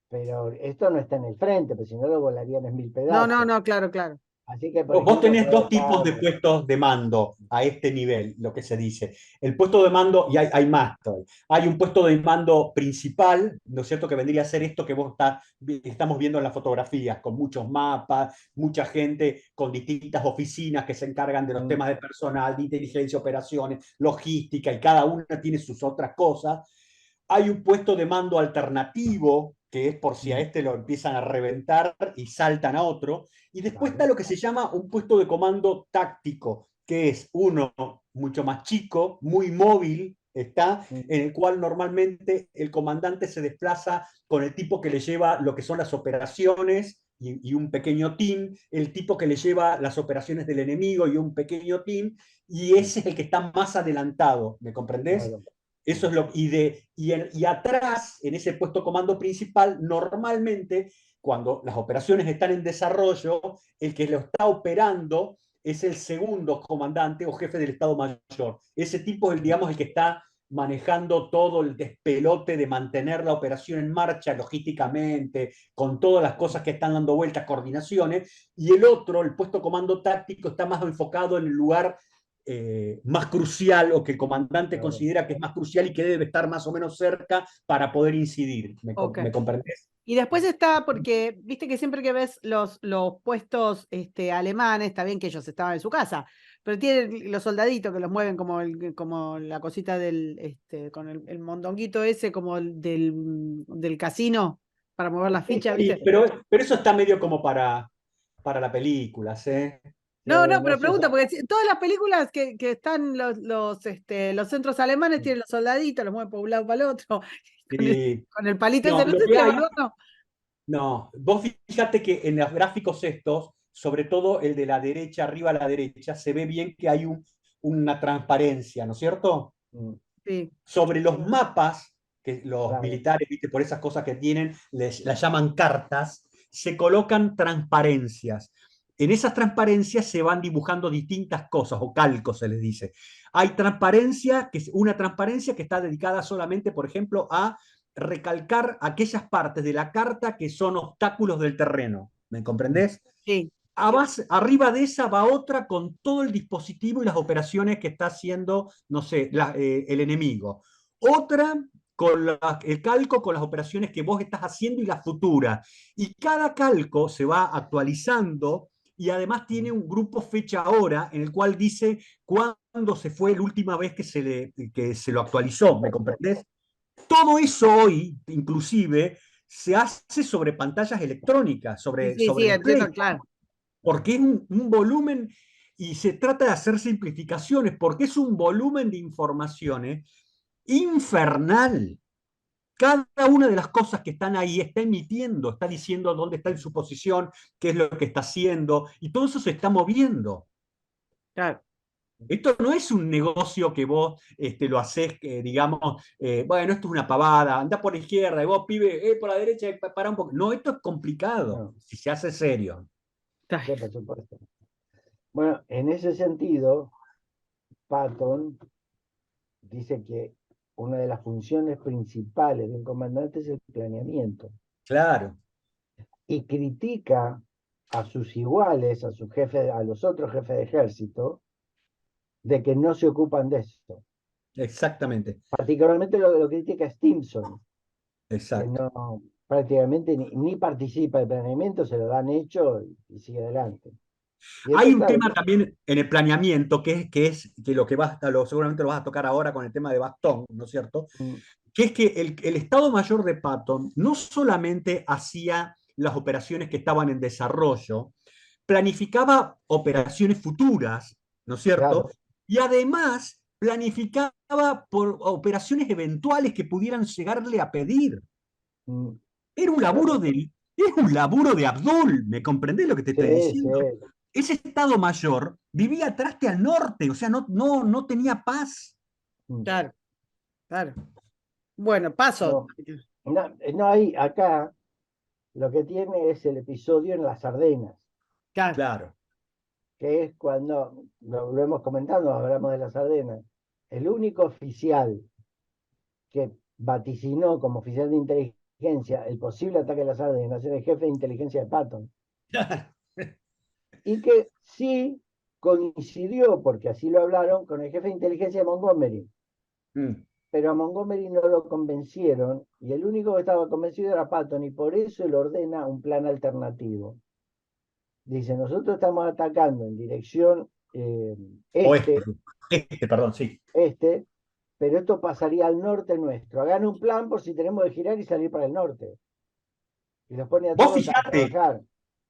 pero esto no está en el frente, porque si no lo volarían en mil No, no, pedazos. no, claro, claro. Así que, por Vos ejemplo, tenés puede dos tipos estar. de puestos de mando a este nivel, lo que se dice. El puesto de mando, y hay más todavía. Hay un puesto de mando principal, ¿no es cierto? Que vendría a ser esto que estamos viendo en las fotografías, con muchos mapas, mucha gente con distintas oficinas que se encargan de los temas de personal, de inteligencia, operaciones, logística, y cada una tiene sus otras cosas. Hay un puesto de mando alternativo, que es por si a este lo empiezan a reventar y saltan a otro. Y después está Claro. lo que se llama un puesto de comando táctico, que es uno mucho más chico, muy móvil, está, en el cual normalmente el comandante se desplaza con el tipo que le lleva lo que son las operaciones y un pequeño team, el tipo que le lleva las operaciones del enemigo y un pequeño team, y ese es el que está más adelantado, ¿me comprendés? Claro. Eso es lo y atrás, en ese puesto comando principal, normalmente, cuando las operaciones están en desarrollo, el que lo está operando es el segundo comandante o jefe del Estado Mayor. Ese tipo es, digamos, el que está manejando todo el despelote de mantener la operación en marcha logísticamente, con todas las cosas que están dando vueltas, coordinaciones, y el otro, el puesto comando táctico, está más enfocado en el lugar más crucial o que el comandante Claro. considera que es más crucial y que debe estar más o menos cerca para poder incidir. Ok. ¿Me comprendes? Y después está, porque viste que siempre que ves los puestos alemanes, está bien que ellos estaban en su casa, pero tienen los soldaditos que los mueven como la cosita con el mondonguito ese, como del casino, para mover las Sí, fichas, Sí, ¿viste? pero eso está medio como para la película, ¿sí? No, no, no pero sé, pregunta, porque todas las películas que están los centros alemanes tienen los soldaditos, los mueven por un lado para el otro, con el, Sí. con el palito ese, No, no lo sé si que es hay, verdad o no. no, vos fíjate que en los gráficos estos, sobre todo el de la derecha, arriba a la derecha, se ve bien que hay una transparencia, ¿no es cierto? Sí, Sobre los mapas, que los claro. militares, ¿viste? Por esas cosas que tienen, las llaman cartas, se colocan transparencias. En esas transparencias se van dibujando distintas cosas, o calcos se les dice. Hay una transparencia que está dedicada solamente, por ejemplo, a recalcar aquellas partes de la carta que son obstáculos del terreno. ¿Me comprendés? sí, Arriba de esa va otra con todo el dispositivo y las operaciones que está haciendo, no sé, el enemigo. Otra con el calco con las operaciones que vos estás haciendo y las futuras. Y cada calco se va actualizando y además tiene un grupo fecha-hora en el cual dice cuándo se fue la última vez que se lo actualizó, ¿me comprendés? Todo eso hoy, inclusive, se hace sobre pantallas electrónicas, sí, sobre, sí, sí, sobre entiendo, display, claro. porque es un volumen y se trata de hacer simplificaciones, porque es un volumen de informaciones infernal. Cada una de las cosas que están ahí está emitiendo, está diciendo dónde está en su posición, qué es lo que está haciendo, y todo eso se está moviendo. Claro. Esto no es un negocio que vos lo haces, digamos, bueno, esto es una pavada, anda por la izquierda, y vos, pibe, por la derecha, para un poco. No, esto es complicado, No, si se hace serio. sí, por supuesto. Bueno, en ese sentido, Patton dice que una de las funciones principales de un comandante es el planeamiento Claro, y critica a sus iguales, a su jefe, a los otros jefes de ejército, de que no se ocupan de esto. exactamente, Particularmente lo critica Stimson, que exacto. no prácticamente ni participa del planeamiento, se lo dan hecho y sigue adelante. Y Hay eso, un claro, tema también en el planeamiento que lo que seguramente lo vas a tocar ahora con el tema de Bastón, ¿no es cierto? mm, Que es que el Estado Mayor de Patton no solamente hacía las operaciones que estaban en desarrollo, planificaba operaciones futuras, ¿no es cierto? claro, Y además planificaba por operaciones eventuales que pudieran llegarle a pedir. mm, Era un laburo claro, de, era un laburo de Abdul, ¿me comprendés lo que te estoy sí, sí, diciendo? Ese Estado Mayor vivía traste al norte, o sea, no tenía paz. mm, Claro, claro. Bueno, paso. no, no hay acá. Lo que tiene es el episodio en las Ardenas, Claro, Claro, que es cuando, lo hemos comentado, hablamos de las Ardenas, el único oficial que vaticinó como oficial de inteligencia el posible ataque a las Ardenas, era el jefe de inteligencia de Patton. Y que sí coincidió, porque así lo hablaron, con el jefe de inteligencia de Montgomery. Pero a Montgomery no lo convencieron, y el único que estaba convencido era Patton, y por eso él ordena un plan alternativo. Dice, nosotros estamos atacando en dirección Oeste, perdón, sí. pero esto pasaría al norte nuestro. Hagan un plan por si tenemos que girar y salir para el norte. Y los pone a Vos todos a fijate, trabajar.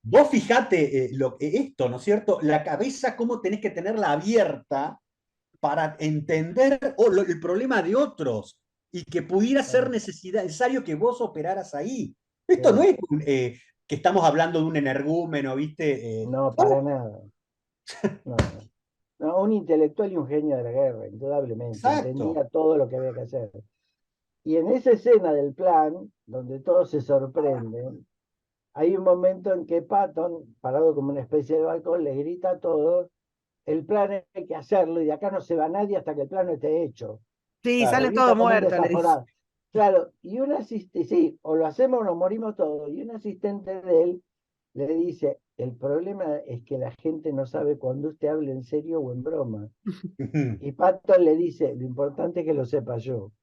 vos fijate esto, ¿no es cierto? La cabeza, cómo tenés que tenerla abierta para entender el problema de otros y que pudiera ser necesario que vos operaras ahí. Esto no es que estamos hablando de un energúmeno, ¿viste? No, para nada. No, no, un intelectual y un genio de la guerra, indudablemente. Exacto. Entendía todo lo que había que hacer. Y en esa escena del plan, donde todos se sorprenden, hay un momento en que Patton, parado como una especie de balcón, le grita a todos, el plan hay que hacerlo y de acá no se va nadie hasta que el plan no esté hecho. Sí, Claro. salen Grita todos como un muertos, le dice. desaforado. Claro, y un asistente, sí, o lo hacemos o nos morimos todos. Y un asistente de él le dice, el problema es que la gente no sabe cuándo usted habla en serio o en broma. Y Patton le dice, lo importante es que lo sepa yo.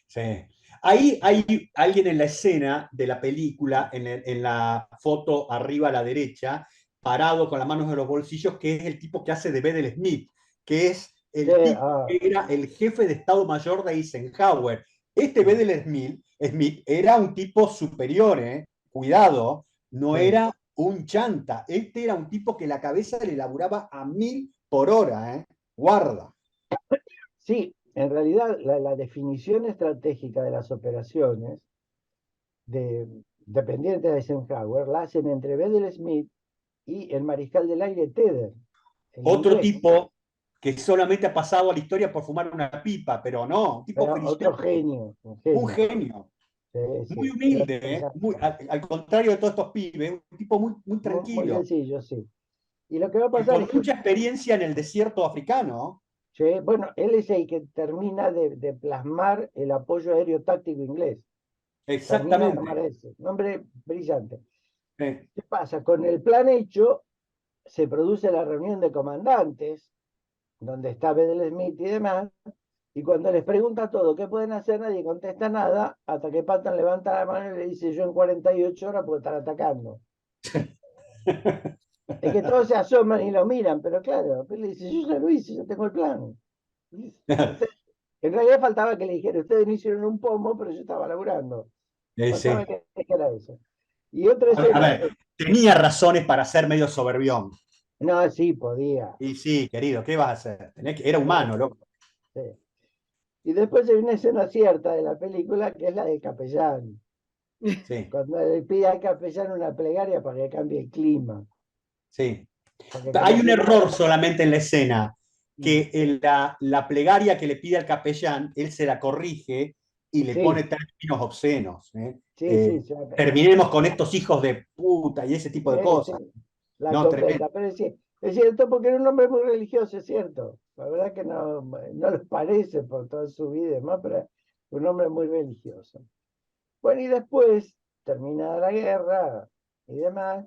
Sí. Ahí hay alguien en la escena de la película, en la foto arriba a la derecha, parado con las manos en los bolsillos, que es el tipo que hace de Bedell Smith, que es el tipo que era el jefe de Estado Mayor de Eisenhower. Este Bedell Smith era un tipo superior, cuidado, no era un chanta. Este era un tipo que la cabeza le laburaba a 1000 por hora, guarda. Sí, en realidad la definición estratégica de las operaciones dependientes de Eisenhower la hacen entre Bedell Smith y el mariscal del aire Tedder. Otro Inglés. tipo que solamente ha pasado a la historia por fumar una pipa, pero no, un tipo Pero otro genio. Un genio. Sí, Muy sí. humilde, al contrario de todos estos pibes, un tipo muy tranquilo. Muy sencillo, sí. Y lo que va a Y pasar con es que, mucha experiencia en el desierto africano. bueno, él es el que termina de plasmar el apoyo aéreo táctico inglés. Termina de armar Exactamente. ese. Un hombre brillante. Sí. ¿Qué pasa? Con el plan hecho, se produce la reunión de comandantes, donde está Bedell Smith y demás, y cuando les pregunta todo qué pueden hacer, nadie contesta nada, hasta que Patton levanta la mano y le dice, yo en 48 horas puedo estar atacando. Es que todos se asoman y lo miran, pero claro, él le dice, yo ya lo hice, yo tengo el plan. En realidad faltaba que le dijera, ustedes no hicieron un pomo, pero yo estaba laburando. Faltaba que dijera eso. Y otra escena. A ver, tenía razones para ser medio soberbión. No, sí, podía. Y sí, querido, ¿qué vas a hacer? Era humano, loco. Sí. Y después hay una escena cierta de la película que es la del capellán. Sí. Cuando le pide al capellán una plegaria para que cambie el clima. Sí. Hay un error solamente en la escena, que la plegaria que le pide al capellán, él se la corrige y le pone términos obscenos. Sí, terminemos con estos hijos de puta y ese tipo de cosas. La No, completa, pero es cierto porque era un hombre muy religioso, es cierto. La verdad que no les parece por toda su vida y demás, pero un hombre muy religioso. Bueno, y después, terminada la guerra y demás,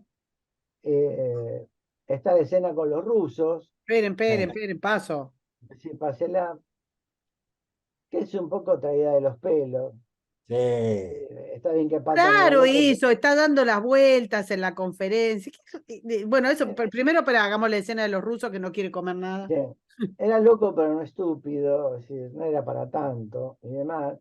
está la escena con los rusos. Esperen, paso. Sí, pásela, que es un poco traída de los pelos. Sí. Está bien que Patton Claro, eso, está dando las vueltas en la conferencia. Bueno, eso, primero, pero hagamos la escena de los rusos que no quiere comer nada. Sí. Era loco, pero no estúpido, es decir, no era para tanto y demás.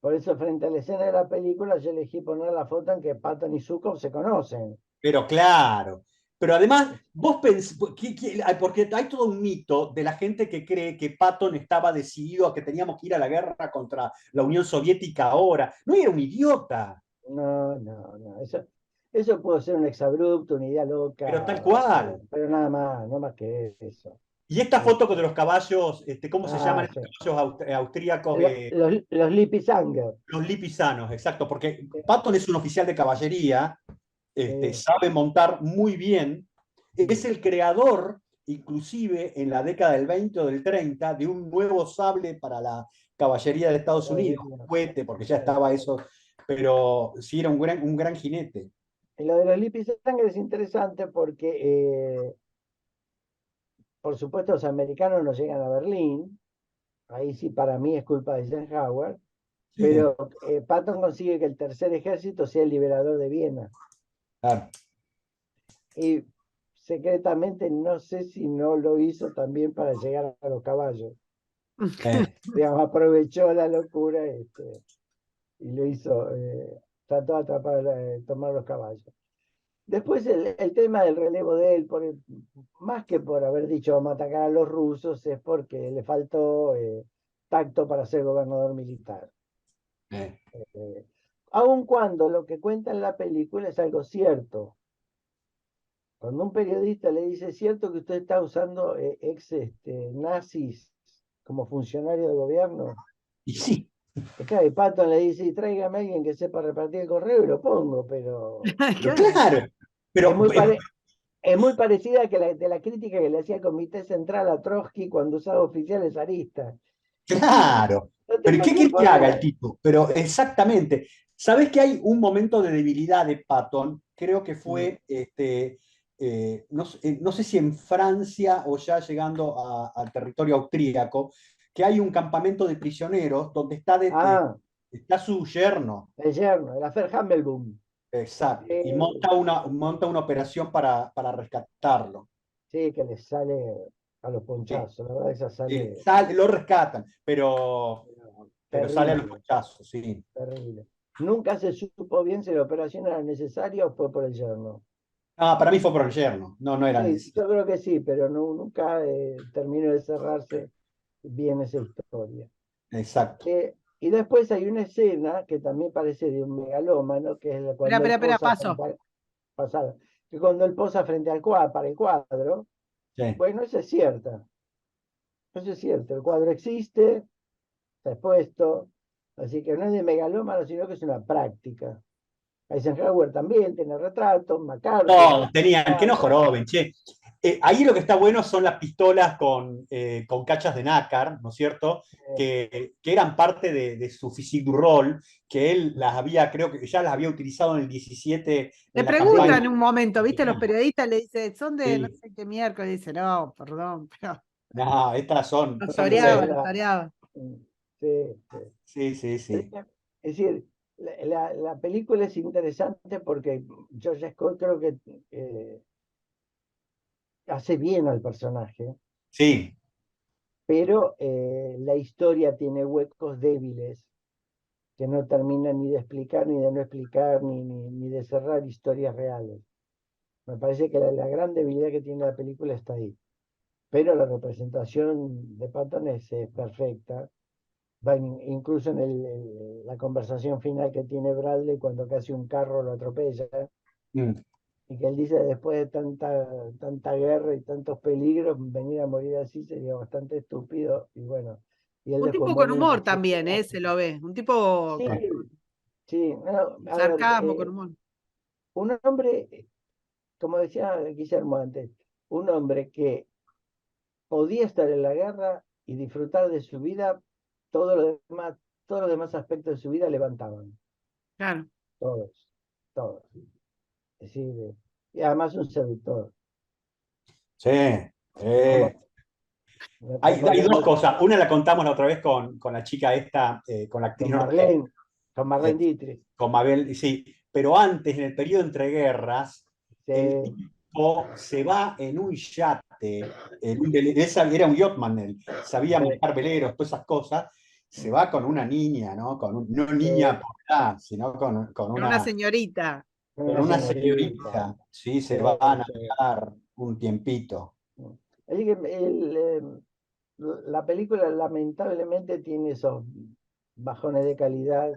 Por eso, frente a la escena de la película, yo elegí poner la foto en que Patton y Zukov se conocen. Pero claro. Pero además, vos pensás, porque hay todo un mito de la gente que cree que Patton estaba decidido a que teníamos que ir a la guerra contra la Unión Soviética ahora. No, era un idiota. No. Eso puede ser un exabrupto, una idea loca. Pero tal cual. Pero nada más, no más que eso. Y esta foto de los caballos, ¿cómo se llaman estos caballos austríacos? Los Lipizanger. Los lipizanos, exacto, porque Patton es un oficial de caballería, sabe montar muy bien, es el creador, inclusive en la década del 20 o del 30, de un nuevo sable para la caballería de Estados Unidos, Caballería. cohete, porque ya estaba eso, pero sí era un gran jinete. Y lo de los lipis de sangre es interesante porque, por supuesto, los americanos no llegan a Berlín. Ahí sí, para mí es culpa de Eisenhower. Sí, Pero Patton consigue que el tercer ejército sea el liberador de Viena. claro. Y secretamente no sé si no lo hizo también para llegar a los caballos. Digamos, aprovechó la locura y lo hizo, trató de atrapar, tomar los caballos. Después el tema del relevo de él, más que por haber dicho vamos a atacar a los rusos, es porque le faltó tacto para ser gobernador militar. Aun cuando lo que cuenta en la película es algo cierto. Cuando un periodista le dice, ¿es cierto que usted está usando ex nazis como funcionario de gobierno? Y sí. Claro, y Patton le dice, y tráigame a alguien que sepa repartir el correo y lo pongo, pero Claro, es pero muy parecida que de la crítica que le hacía el Comité Central a Trotsky cuando usaba oficiales zaristas. claro. No Pero ¿y tengo qué quiere tiempo que haga el ahora. tipo? Pero exactamente. ¿Sabes que hay un momento de debilidad de Patton? Creo que fue, no sé si en Francia o ya llegando al territorio austríaco, que hay un campamento de prisioneros donde Ah, está su yerno. el yerno, el Afer Hammelboom. Exacto. Y Eh, monta una operación para rescatarlo. sí, que les sale a los Sí, ponchazos, la verdad esa sí, sale lo rescatan, pero sale a los terrible, ponchazos, sí. terrible. Nunca se supo bien si la operación era necesaria o fue por el yerno. Ah, para mí fue por el yerno, no era Sí, necesario. yo creo que sí, pero nunca terminó de cerrarse bien esa historia. Exacto. Y después hay una escena que también parece de un megalómano, que es cuando él Espera, posa paso. frente que cuando él posa frente al cuadro, para el cuadro, Sí. bueno, eso es cierto. Eso es cierto, el cuadro existe, está expuesto, así que no es de megalómano, sino que es una práctica. Eisenhower también tiene retratos, McCarthy No, tiene tenían, que no retratos. joroben, che. Ahí lo que está bueno son las pistolas con cachas de nácar, ¿no es cierto? eh, Que eran parte de su physique du rôle, que él las había, creo que ya las había utilizado en el 17 Le en la campaña. preguntan en un momento, ¿viste? Los periodistas le dicen, son de no Sí. sé qué miércoles. Dice, no, perdón, pero No, estas los son re. toreaba, los toreaba. sí, sí. Sí, sí, Es sí. decir, la película es interesante porque George Scott creo que hace bien al personaje, Sí. pero la historia tiene huecos débiles que no terminan ni de explicar, ni de no explicar, ni de cerrar historias reales. Me parece que la gran debilidad que tiene la película está ahí. Pero la representación de Patton es perfecta. Incluso en la conversación final que tiene Bradley cuando casi un carro lo atropella, Mm. y que él dice después de tanta guerra y tantos peligros, venir a morir así sería bastante estúpido. Y bueno, y él Un dejó un tipo buen con humor mensaje. también, se lo ve. Un tipo Sí, sí, no, con a ver, sarcasmo, con humor. un hombre, como decía Guillermo antes, un hombre que podía estar en la guerra y disfrutar de su vida, todos los demás aspectos de su vida levantaban, Claro. todos, todos. Es decir, y además un seductor. Sí. Como, Hay dos recordemos cosas. Una la contamos la otra vez con la chica esta, con la actriz con Marlene, con Marlene eh, Dietrich. con Mabel, sí. Pero antes, en el periodo entre guerras, el Sí, tipo se va en un yate. Era un yachtsman, él sabía sí, manejar veleros, todas esas cosas. Se va con una niña, ¿no? No niña sí, por edad, sino Con una señorita. con una una señorita. señorita. Sí, Sí, se va a sí. navegar un tiempito. Así que la película lamentablemente tiene esos bajones de calidad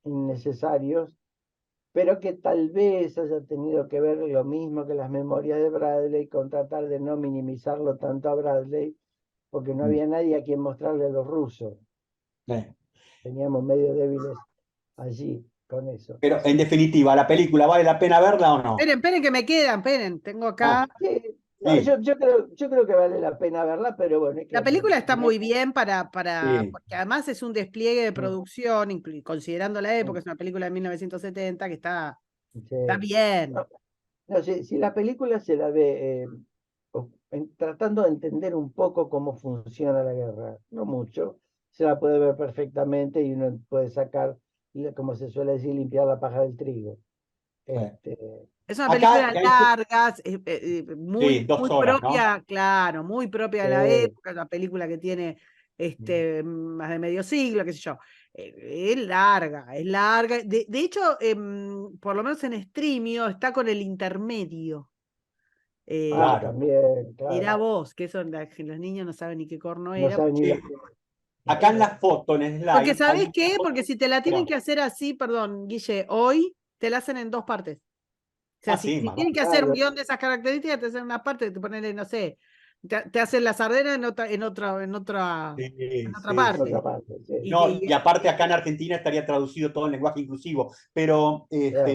innecesarios, pero que tal vez haya tenido que ver lo mismo que las memorias de Bradley, con tratar de no minimizarlo tanto a Bradley, porque no había nadie a quien mostrarle a los rusos. Sí. Teníamos medio débiles allí con eso. Pero en definitiva, ¿la película vale la pena verla o no? Esperen que me quedan, esperen. Tengo Ah, acá Sí, No, Sí, yo creo que vale la pena verla, pero bueno, La película está muy bien sí, porque además es un despliegue de Sí, producción, considerando la época, sí, es una película de 1970 que está sí. bien. No, no, si la película se la ve tratando de entender un poco cómo funciona la guerra, no mucho, se la puede ver perfectamente y uno puede sacar, como se suele decir, limpiar la paja del trigo. sí. Este, Es una Acá, película larga, sí, muy, dos muy horas, ¿no? propia, claro, muy propia de la eh, época, es una película que tiene más de medio siglo, qué sé yo. Es larga, es larga. De hecho, por lo menos en Streamio está con el intermedio. Eh, Claro. también, Mirá claro, vos, que eso que los niños no saben ni qué corno no era. saben ni Sí, acá en la foto, en Porque slide, hay ¿sabés una qué? Porque foto. si te la tienen Perdón. que hacer así, perdón, Guille, hoy te la hacen en dos partes. O sea, Ah, si, sí, si más tienen vale. que hacer un claro, guión de esas características, te hacen una parte, te ponen, no sé, te hacen la sardena en Sí, otra sí, en otra sí. parte. parte, sí, Y, No, y- y aparte acá en Argentina estaría traducido todo en lenguaje inclusivo, pero claro.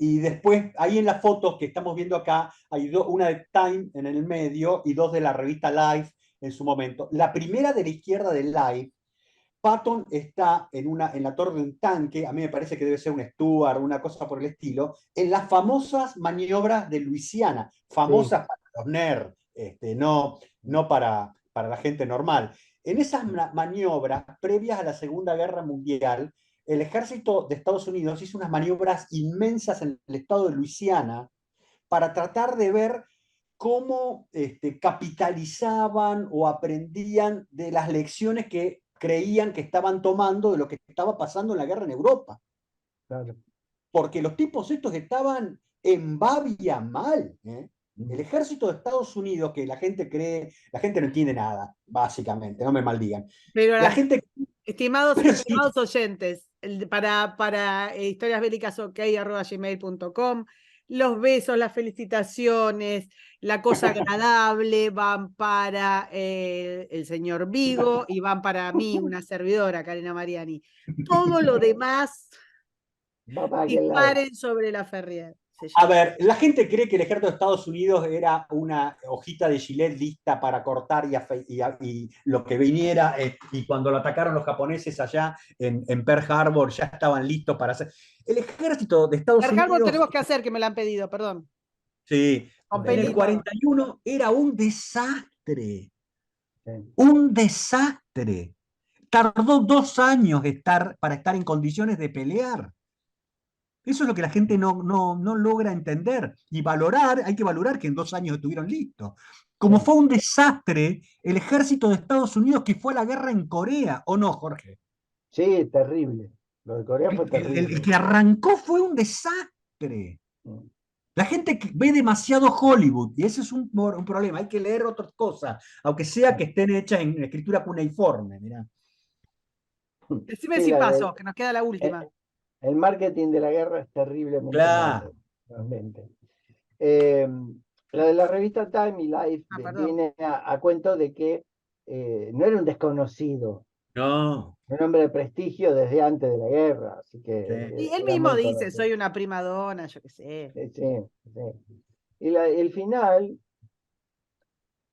y después ahí en las fotos que estamos viendo acá hay una de Time en el medio y dos de la revista Life en su momento. La primera de la izquierda de Life, Patton está en la torre de un tanque, a mí me parece que debe ser un Stuart, una cosa por el estilo, en las famosas maniobras de Luisiana, Sí, famosas para los nerds, no para la gente normal. En esas maniobras previas a la Segunda Guerra Mundial, el ejército de Estados Unidos hizo unas maniobras inmensas en el estado de Luisiana para tratar de ver cómo capitalizaban o aprendían de las lecciones que creían que estaban tomando de lo que estaba pasando en la guerra en Europa. claro. Porque los tipos estos estaban en babia mal. ¿Eh? El ejército de Estados Unidos, que la gente cree, la gente no entiende nada, básicamente, no me maldigan. pero La gente, pero sí, estimados oyentes, para historiasbélicasok@gmail.com, los besos, las felicitaciones, la cosa agradable van para el señor Vigo y van para mí, una servidora, Karina Mariani. Todo lo demás, Va para aquel lado. disparen sobre la Ferrier, se a llama. ver, la gente cree que el ejército de Estados Unidos era una hojita de Gillette lista para cortar y lo que viniera, y cuando lo atacaron los japoneses allá en Pearl Harbor ya estaban listos para hacer. El ejército de Estados Per Harbor Unidos, tenemos que hacer, que me la han pedido, perdón, sí, con en el peli y todo. 41 era un desastre, Sí. un desastre. Tardó 2 años para estar en condiciones de pelear. Eso es lo que la gente no logra entender y valorar. Hay que valorar que en 2 años estuvieron listos. Como Sí. fue un desastre el ejército de Estados Unidos que fue a la guerra en Corea, ¿o no, Jorge? Sí, terrible. Lo de Corea fue El terrible. que arrancó fue un desastre. Mm. La gente ve demasiado Hollywood y ese es un problema. Hay que leer otras cosas, aunque sea que estén hechas en escritura cuneiforme. Mirá. Decime Sí, si paso, que nos queda la última. el marketing de la guerra es terriblemente Claro. malo, realmente. Eh, lo de la revista Time y Life Ah, perdón. viene a cuento de que no era un desconocido, No. un hombre de prestigio desde antes de la guerra, así que Y él era mismo muy dice, conocido. soy una prima donna, yo qué sé. Sí, sí. Y el final,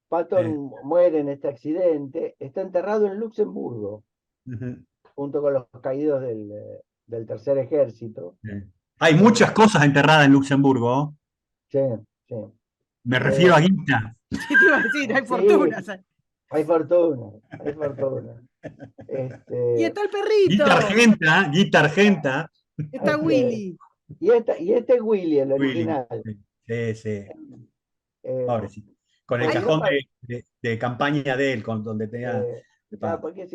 Patton Sí. muere en este accidente, está enterrado en Luxemburgo, Ujú. junto con los caídos del Tercer Ejército. Sí. Hay Eh, muchas cosas enterradas en Luxemburgo. sí, sí. Me refiero Eh, a guita. Sí, te iba a decir, hay sí, fortunas. hay fortuna, hay fortuna. Y Este, está el Guita perrito, argenta, guita argenta. está este, Willy. y este es Willy, el Willy. original. Sí, sí, sí, Eh, pobrecito. Con el si Hay, no, cajón de campaña de él, donde tenía. eh, claro, porque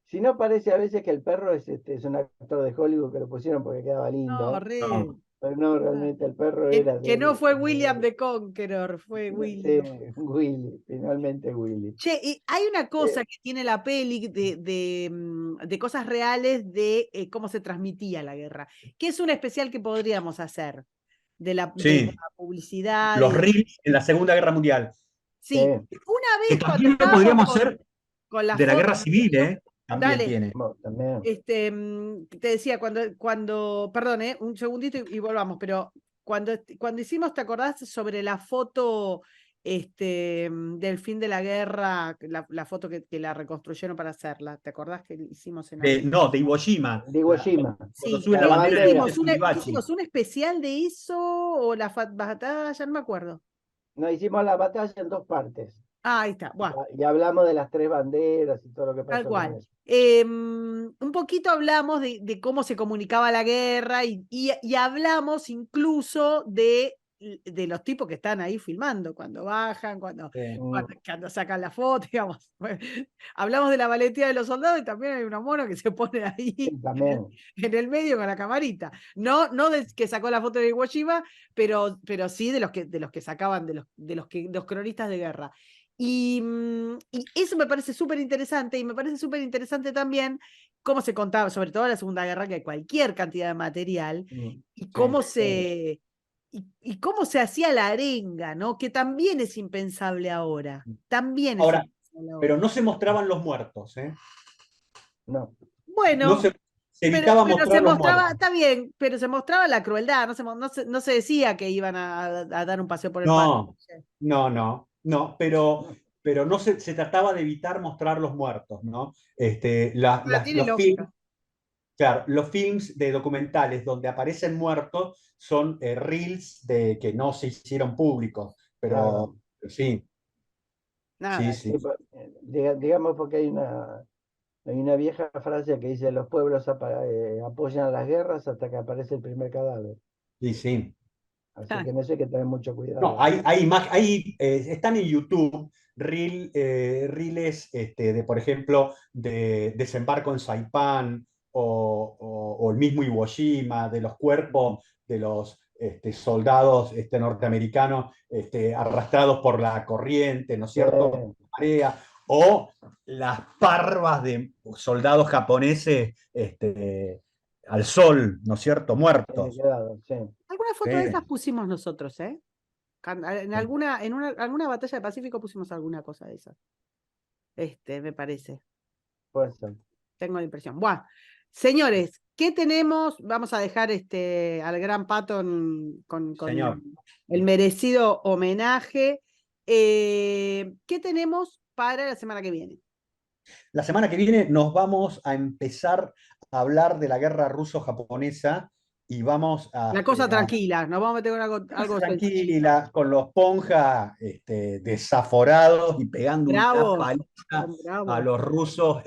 si no parece a veces que el perro es un actor de Hollywood que lo pusieron porque quedaba no, lindo, re. No, pero no, Ah. realmente el perro era Que no del, fue William the Conqueror, fue sí, Willy. Willy, finalmente Willy. Che, y hay una cosa Eh, que tiene la peli de cosas reales de cómo se transmitía la guerra, que es un especial que podríamos hacer de la sí, publicidad los y reels en la Segunda Guerra Mundial. sí, sí, una Que vez cuando también lo estábamos podríamos hacer con las de la Guerra fotos, Civil, ¿eh? También dale, tiene. también. te decía, perdón, un segundito y volvamos, pero cuando hicimos, ¿te acordás sobre la foto del fin de la guerra, la foto que la reconstruyeron para hacerla? ¿Te acordás que hicimos en algún... No, de Iwo Jima. De Iwo Jima. Cuando Sí, suben la la bandera bandera. de Suribachi. ¿hicimos un especial de eso o la batalla? No me acuerdo. Nos hicimos la batalla en 2 partes. Ah, ahí está. Bueno, Y hablamos de las 3 banderas y todo lo que tal pasó con cual. eso. Un poquito hablamos de cómo se comunicaba la guerra y hablamos incluso de los tipos que están ahí filmando, cuando bajan, cuando sacan la foto, digamos. Bueno, hablamos de la valentía de los soldados y también hay unos monos que se ponen ahí Sí, también. en el medio con la camarita. No del que sacó la foto de Iwo Jima, pero sí de los que sacaban, de los cronistas de guerra. Y eso me parece súper interesante, y me parece súper interesante también cómo se contaba, sobre todo en la Segunda Guerra, que hay cualquier cantidad de material, y cómo y cómo se hacía la arenga, ¿no? Que también es impensable ahora. También es Ahora, impensable pero ahora. no se mostraban los muertos, ¿eh? No. No Bueno, se evitaba pero mostrar se los mostraba, muertos. está bien, pero se mostraba la crueldad, no se decía que iban a dar un paseo por el parque. No, pero no se trataba de evitar mostrar los muertos, ¿no? Ahora tiene lógica. Claro, los films de documentales donde aparecen muertos son reels de que no se hicieron públicos, Claro. pero sí, Nada. sí. Digamos porque hay una vieja frase que dice: los pueblos apoyan las guerras hasta que aparece el primer cadáver. Sí. Así que en eso hay que tener mucho No, cuidado. están en YouTube reels de, por ejemplo, de desembarco en Saipán o el mismo Iwo Jima, de los cuerpos de los soldados norteamericanos arrastrados por la corriente, ¿no es cierto? Marea, o las parvas de soldados japoneses al sol, ¿no es cierto? Muertos. Sí. Alguna foto de esas pusimos nosotros, ¿eh? En Sí. alguna batalla de Pacífico pusimos alguna cosa de esas. Me parece. Puede ser. Tengo la impresión. Bueno, señores, ¿qué tenemos? Vamos a dejar al gran Patton con Señor. el merecido homenaje. ¿Qué tenemos para la semana que viene? La semana que viene nos vamos a empezar a hablar de la guerra ruso-japonesa y vamos La cosa tranquila, nos vamos a meter con algo sencillo. tranquila, con los ponjas desaforados y pegando una Bravos, paliza son a bravos. los rusos,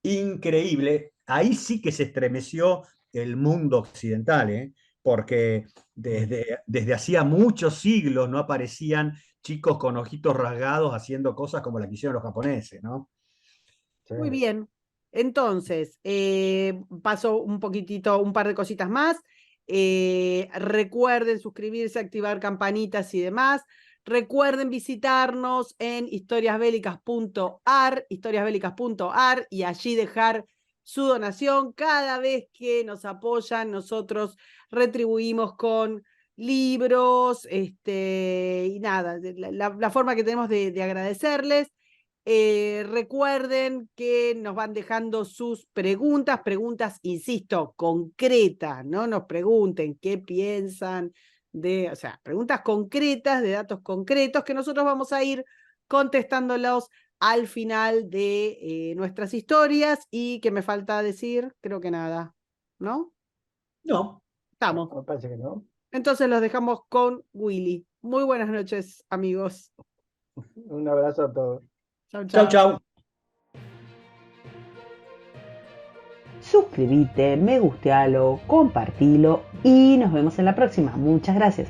increíble. Ahí sí que se estremeció el mundo occidental, porque desde hacía muchos siglos no aparecían chicos con ojitos rasgados haciendo cosas como las que hicieron los japoneses, ¿no? Sí. Muy bien. Entonces, paso un poquitito, un par de cositas más. Recuerden suscribirse, activar campanitas y demás. Recuerden visitarnos en historiasbélicas.ar y allí dejar su donación. Cada vez que nos apoyan, nosotros retribuimos con libros, y nada, la forma que tenemos de agradecerles. Recuerden que nos van dejando sus preguntas, insisto, concretas, no nos pregunten qué piensan o sea, preguntas concretas, de datos concretos, que nosotros vamos a ir contestándolos al final de nuestras historias. Y que me falta decir, creo que nada, ¿no? No. Estamos. Me parece que no. Entonces los dejamos con Willy. Muy buenas noches, amigos. Un abrazo a todos. Chau. Suscríbete, me gustealo, compartilo y nos vemos en la próxima. Muchas gracias.